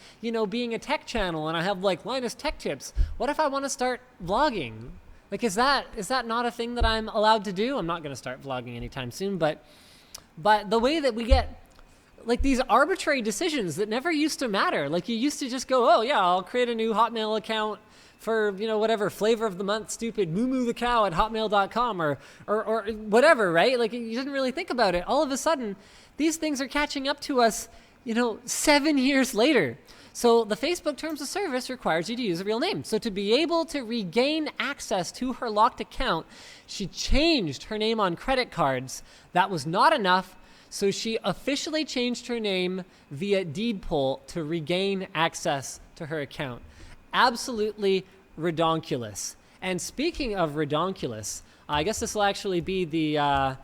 being a tech channel and I have like Linus Tech Tips? What if I want to start vlogging? Like, is that not a thing that I'm allowed to do? I'm not going to start vlogging anytime soon, but the way that we get like these arbitrary decisions that never used to matter. Like you used to just go, oh yeah, I'll create a new Hotmail account for, whatever flavor of the month, stupid moo the cow at hotmail.com or whatever, right? Like you didn't really think about it. All of a sudden, these things are catching up to us, 7 years later. So the Facebook Terms of Service requires you to use a real name. So to be able to regain access to her locked account, she changed her name on credit cards. That was not enough, so she officially changed her name via deed poll to regain access to her account. Absolutely redonkulous. And speaking of redonkulous, I guess this will actually be the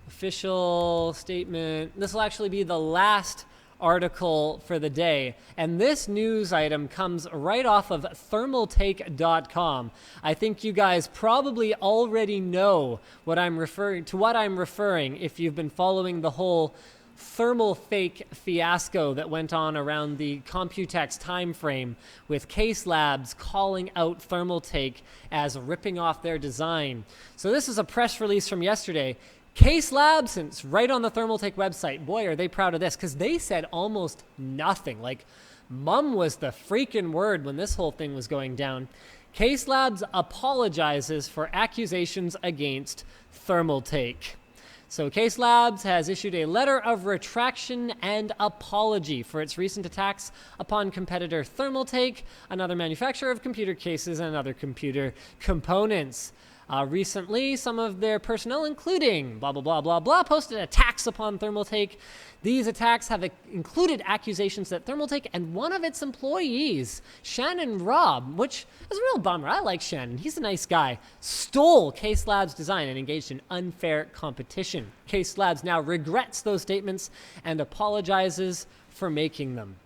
official statement. This will actually be the last article for the day, and this news item comes right off of Thermaltake.com. I think you guys probably already know what I'm referring if you've been following the whole Thermaltake fiasco that went on around the Computex timeframe, with Caselabs calling out Thermaltake as ripping off their design. So this is a press release from yesterday. Caselabs, and it's right on the Thermaltake website. Boy, are they proud of this, because they said almost nothing. Like, mum was the freaking word when this whole thing was going down. Caselabs apologizes for accusations against Thermaltake. So Caselabs has issued a letter of retraction and apology for its recent attacks upon competitor Thermaltake, another manufacturer of computer cases and other computer components. Recently, some of their personnel, including blah, blah, blah, blah, blah, posted attacks upon Thermaltake. These attacks have included accusations that Thermaltake and one of its employees, Shannon Robb, which is a real bummer. I like Shannon. He's a nice guy. Stole Caselabs' design and engaged in unfair competition. Caselabs now regrets those statements and apologizes for making them.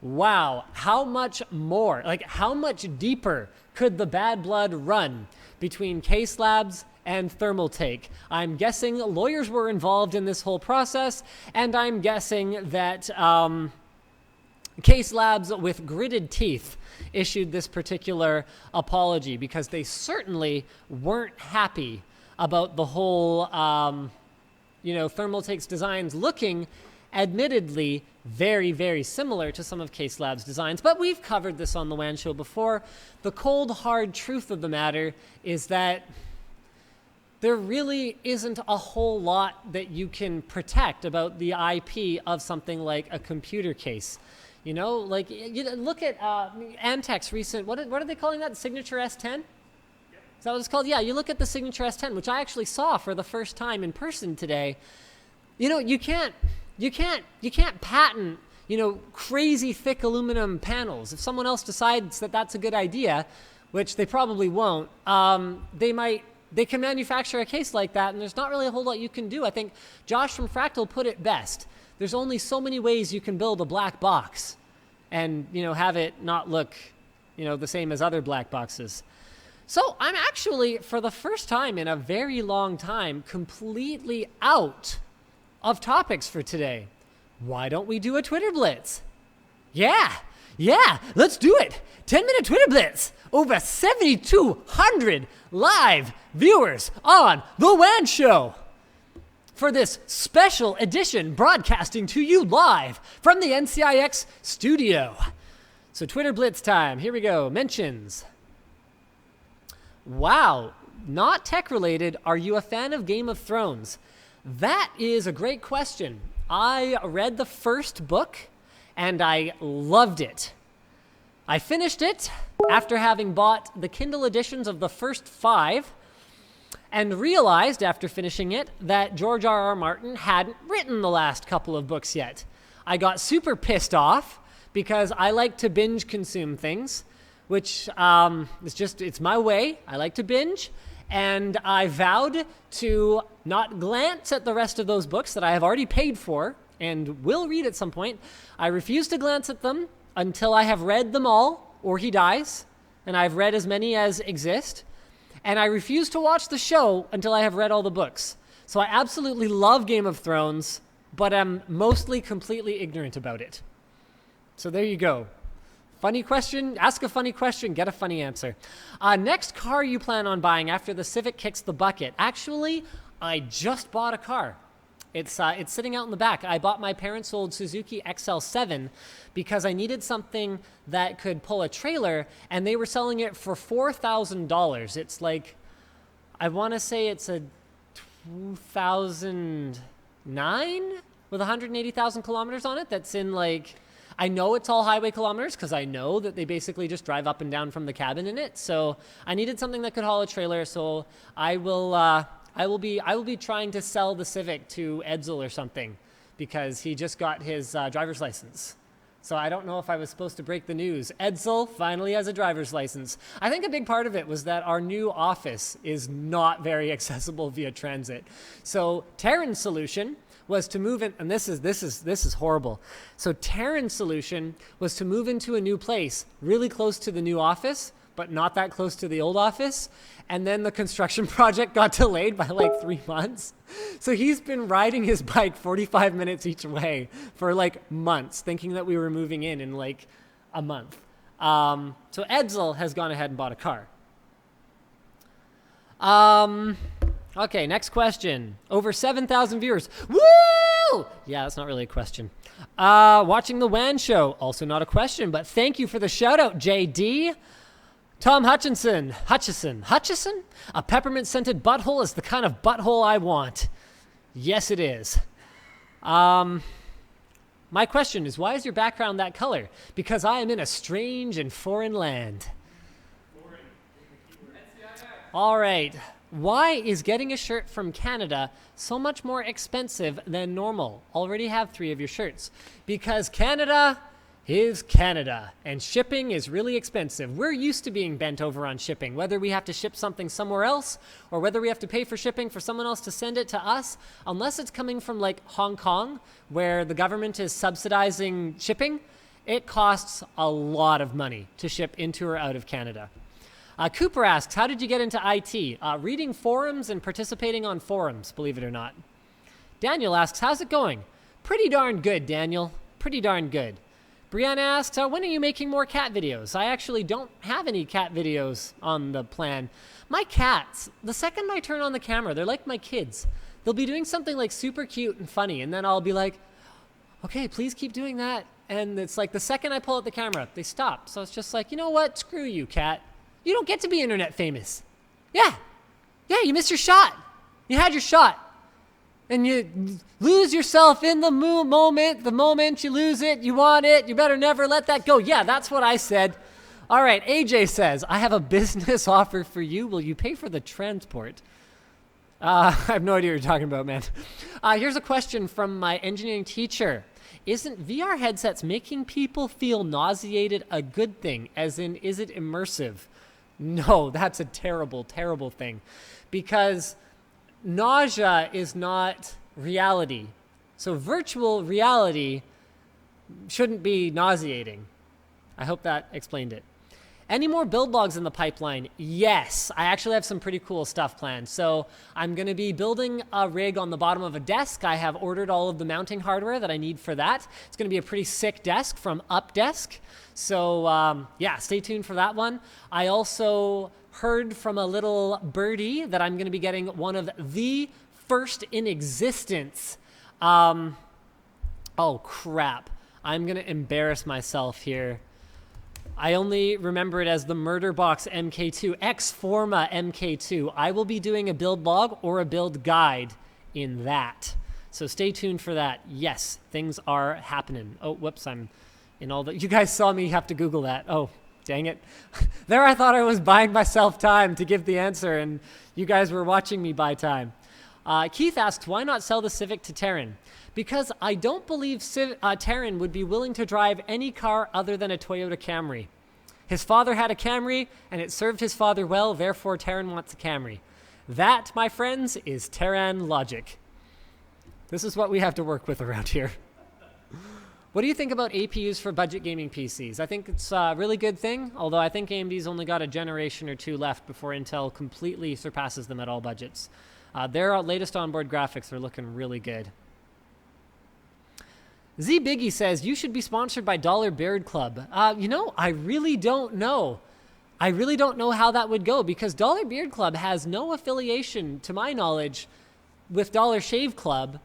Wow, how much more, how much deeper could the bad blood run between Caselabs and Thermaltake? I'm guessing lawyers were involved in this whole process, and I'm guessing that Caselabs, with gritted teeth, issued this particular apology because they certainly weren't happy about the whole, Thermaltake's designs looking admittedly very, very similar to some of Caselabs' designs, but we've covered this on the WAN show before. The cold, hard truth of the matter is that there really isn't a whole lot that you can protect about the IP of something like a computer case. Look at Antec's recent, what are they calling that, Signature S10? Is that what it's called? Yeah, you look at the Signature S10, which I actually saw for the first time in person today. You can't patent, crazy thick aluminum panels. If someone else decides that that's a good idea, which they probably won't, they can manufacture a case like that, and there's not really a whole lot you can do. I think Josh from Fractal put it best. There's only so many ways you can build a black box and, have it not look, the same as other black boxes. So I'm actually, for the first time in a very long time, completely out of topics for today. Why don't we do a Twitter Blitz? Yeah, let's do it. 10-minute Twitter Blitz. Over 7,200 live viewers on the WANSHOW for this special edition, broadcasting to you live from the NCIX studio. So Twitter Blitz time. Here we go. Mentions. Wow, not tech related. Are you a fan of Game of Thrones? That is a great question. I read the first book and I loved it. I finished it after having bought the Kindle editions of the first 5 and realized after finishing it that George R.R. Martin hadn't written the last couple of books yet. I got super pissed off because I like to binge consume things, which it's my way. I like to binge. And I vowed to not glance at the rest of those books that I have already paid for and will read at some point. I refuse to glance at them until I have read them all, or he dies, and I've read as many as exist. And I refuse to watch the show until I have read all the books. So I absolutely love Game of Thrones, but I'm mostly completely ignorant about it. So there you go. Funny question, ask a funny question, get a funny answer. Next car you plan on buying after the Civic kicks the bucket. Actually, I just bought a car. It's sitting out in the back. I bought my parents' old Suzuki XL7 because I needed something that could pull a trailer, and they were selling it for $4,000. It's like, I want to say it's a 2009 with 180,000 kilometers on it. That's in I know it's all highway kilometers because I know that they basically just drive up and down from the cabin in it. So I needed something that could haul a trailer. So I will be trying to sell the Civic to Edsel or something because he just got his driver's license. So I don't know if I was supposed to break the news. Edsel finally has a driver's license. I think a big part of it was that our new office is not very accessible via transit. So Terran's solution was to move in, and this is horrible. So Terran's solution was to move into a new place really close to the new office, but not that close to the old office. And then the construction project got delayed by like 3 months. So he's been riding his bike 45 minutes each way for like months, thinking that we were moving in like a month. So Edsel has gone ahead and bought a car. Okay, next question. Over 7,000 viewers. Woo! Yeah, that's not really a question. Watching the WANSHOW. Also not a question, but thank you for the shout out, JD. Tom Hutchison? A peppermint-scented butthole is the kind of butthole I want. Yes, it is. My question is, why is your background that color? Because I am in a strange and foreign land. All right. Why is getting a shirt from Canada so much more expensive than normal? Already have 3 of your shirts. Because Canada is Canada, and shipping is really expensive. We're used to being bent over on shipping, whether we have to ship something somewhere else or whether we have to pay for shipping for someone else to send it to us, unless it's coming from like Hong Kong, where the government is subsidizing shipping, it costs a lot of money to ship into or out of Canada. Cooper asks, how did you get into IT? Reading forums and participating on forums, believe it or not. Daniel asks, how's it going? Pretty darn good, Daniel. Pretty darn good. Brianna asks, when are you making more cat videos? I actually don't have any cat videos on the plan. My cats, the second I turn on the camera, they're like my kids. They'll be doing something like super cute and funny, and then I'll be like, okay, please keep doing that. And it's like the second I pull out the camera, they stop. So it's just like, you know what? Screw you, cat. You don't get to be internet famous. Yeah, you missed your shot. You had your shot. And you lose yourself in the moment. The moment you lose it, you want it. You better never let that go. Yeah, that's what I said. All right, AJ says, I have a business offer for you. Will you pay for the transport? I have no idea what you're talking about, man. Here's a question from my engineering teacher. Isn't VR headsets making people feel nauseated a good thing? As in, is it immersive? No, that's a terrible, terrible thing. Because nausea is not reality. So virtual reality shouldn't be nauseating. I hope that explained it. Any more build logs in the pipeline? Yes, I actually have some pretty cool stuff planned. So I'm going to be building a rig on the bottom of a desk. I have ordered all of the mounting hardware that I need for that. It's going to be a pretty sick desk from Updesk. So yeah, stay tuned for that one. I also heard from a little birdie that I'm going to be getting one of the first in existence. Oh crap. I'm going to embarrass myself here. I only remember it as the Murder Box MK2, X-Forma MK2. I will be doing a build log or a build guide in that. So stay tuned for that. Yes, things are happening. Oh, whoops, I'm in all the... You guys saw me have to Google that. Oh, dang it. There I thought I was buying myself time to give the answer, and you guys were watching me buy time. Keith asks, why not sell the Civic to Terran? Because I don't believe Terran would be willing to drive any car other than a Toyota Camry. His father had a Camry, and it served his father well, therefore Terran wants a Camry. That, my friends, is Terran logic. This is what we have to work with around here. What do you think about APUs for budget gaming PCs? I think it's a really good thing, although I think AMD's only got a generation or 2 left before Intel completely surpasses them at all budgets. Their latest onboard graphics are looking really good. Z Biggie says, you should be sponsored by Dollar Beard Club. You know, I really don't know. I really don't know how that would go because Dollar Beard Club has no affiliation, to my knowledge, with Dollar Shave Club.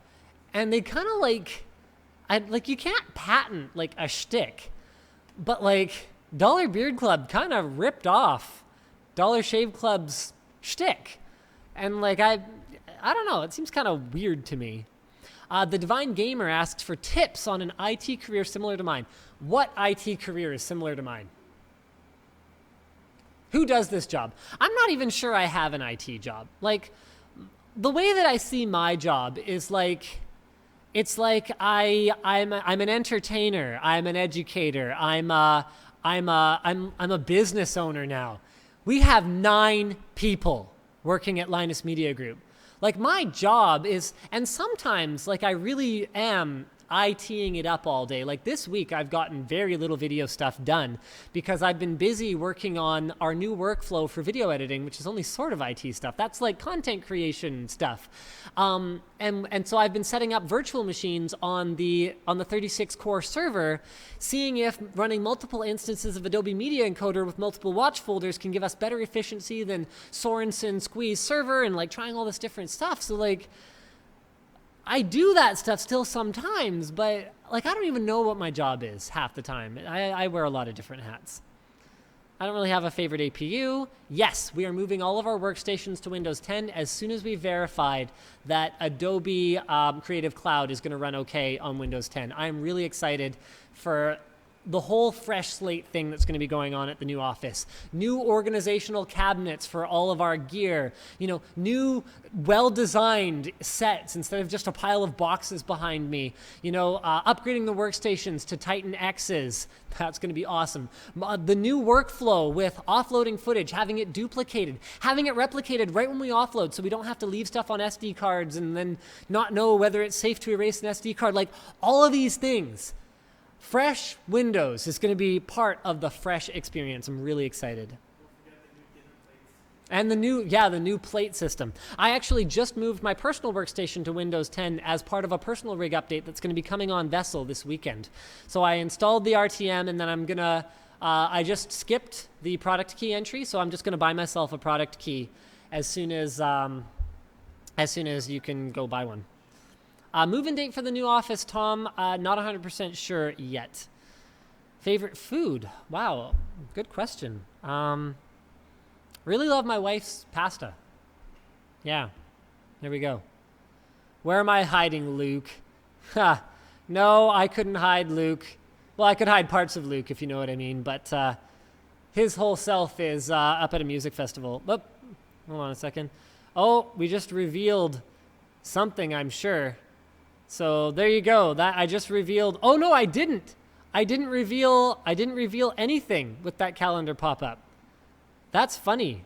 And they kind of like you can't patent like a shtick. But like Dollar Beard Club kind of ripped off Dollar Shave Club's shtick. And like, I don't know, it seems kind of weird to me. The Divine Gamer asks for tips on an IT career similar to mine. What IT career is similar to mine? Who does this job? I'm not even sure I have an IT job. Like, the way that I see my job is like, it's like I'm an entertainer. I'm an educator. I'm a business owner now. We have 9 people working at Linus Media Group. Like, my job is, and sometimes, like, I really am ITing it up all day. Like, this week, I've gotten very little video stuff done because I've been busy working on our new workflow for video editing, which is only sort of IT stuff. That's like content creation stuff. And so I've been setting up virtual machines on the 36 core server, seeing if running multiple instances of Adobe Media Encoder with multiple watch folders can give us better efficiency than Sorensen Squeeze server, and like trying all this different stuff. So like, I do that stuff still sometimes, but like, I don't even know what my job is half the time. I wear a lot of different hats. I don't really have a favorite APU. Yes, we are moving all of our workstations to Windows 10 as soon as we verified that Adobe Creative Cloud is going to run okay on Windows 10. I'm really excited for the whole fresh slate thing that's going to be going on at the new office. New organizational cabinets for all of our gear. You know, new well-designed sets instead of just a pile of boxes behind me. You know, upgrading the workstations to Titan X's. That's going to be awesome. The new workflow with offloading footage, having it duplicated, having it replicated right when we offload so we don't have to leave stuff on SD cards and then not know whether it's safe to erase an SD card. Like, all of these things. Fresh Windows is going to be part of the fresh experience. I'm really excited. And the new plate system. I actually just moved my personal workstation to Windows 10 as part of a personal rig update that's going to be coming on Vessel this weekend. So I installed the RTM, and then I'm going to, I just skipped the product key entry, so I'm just going to buy myself a product key as soon as you can go buy one. Move-in date for the new office, Tom, not 100% sure yet. Favorite food? Wow, good question. Really love my wife's pasta. Yeah, there we go. Where am I hiding, Luke? Ha, no, I couldn't hide Luke. Well, I could hide parts of Luke, if you know what I mean, but his whole self is up at a music festival. Oh, hold on a second. Oh, we just revealed something, I'm sure. So there you go. That I just revealed. Oh no, I didn't. I didn't reveal anything with that calendar pop-up. That's funny.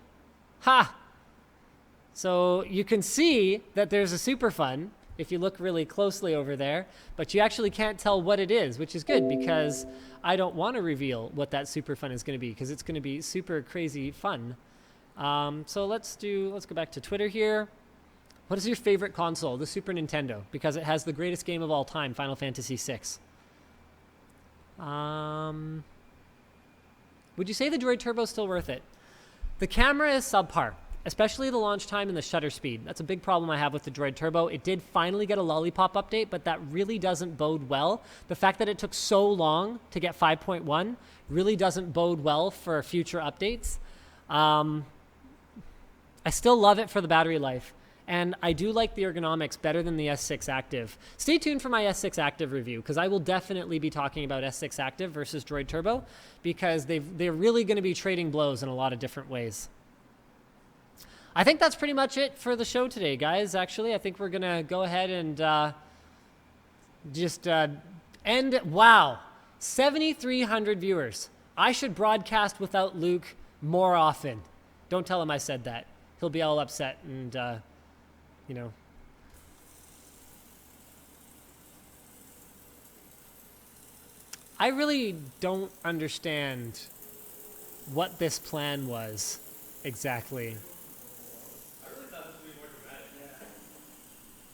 Ha! So you can see that there's a super fun if you look really closely over there, but you actually can't tell what it is, which is good because I don't want to reveal what that super fun is going to be because it's going to be super crazy fun. So let's go back to Twitter here. What is your favorite console? The Super Nintendo, because it has the greatest game of all time, Final Fantasy VI. Would you say the Droid Turbo is still worth it? The camera is subpar, especially the launch time and the shutter speed. That's a big problem I have with the Droid Turbo. It did finally get a Lollipop update, but that really doesn't bode well. The fact that it took so long to get 5.1 really doesn't bode well for future updates. I still love it for the battery life. And I do like the ergonomics better than the S6 Active. Stay tuned for my S6 Active review, because I will definitely be talking about S6 Active versus Droid Turbo, because they're really going to be trading blows in a lot of different ways. I think that's pretty much it for the show today, guys. Actually, I think we're going to go ahead and just end. Wow, 7,300 viewers. I should broadcast without Luke more often. Don't tell him I said that. He'll be all upset and... you know. I really don't understand what this plan was exactly. I really thought this would be more dramatic. Yeah.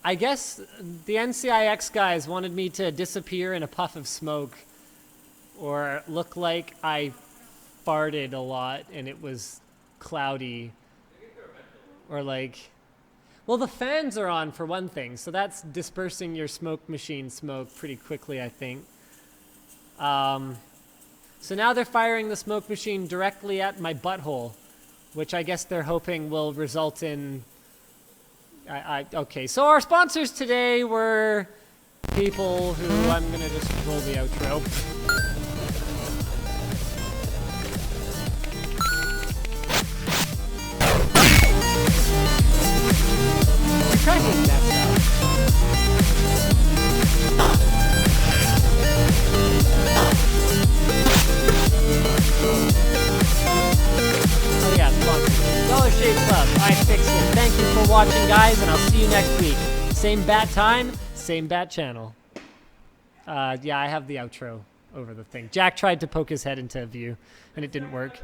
I guess the NCIX guys wanted me to disappear in a puff of smoke or look like I farted a lot and it was cloudy, or like... Well, the fans are on for one thing, so that's dispersing your smoke machine smoke pretty quickly, I think. So now they're firing the smoke machine directly at my butthole, which I guess they're hoping will result in Okay, so our sponsors today were people who I'm gonna just roll the outro. Tracking that Oh yeah, sponsors. DollarShaveClub, iFixit. Thank you for watching, guys, and I'll see you next week. Same bat time, same bat channel. Yeah, I have the outro over the thing. Jack tried to poke his head into view, and it didn't work.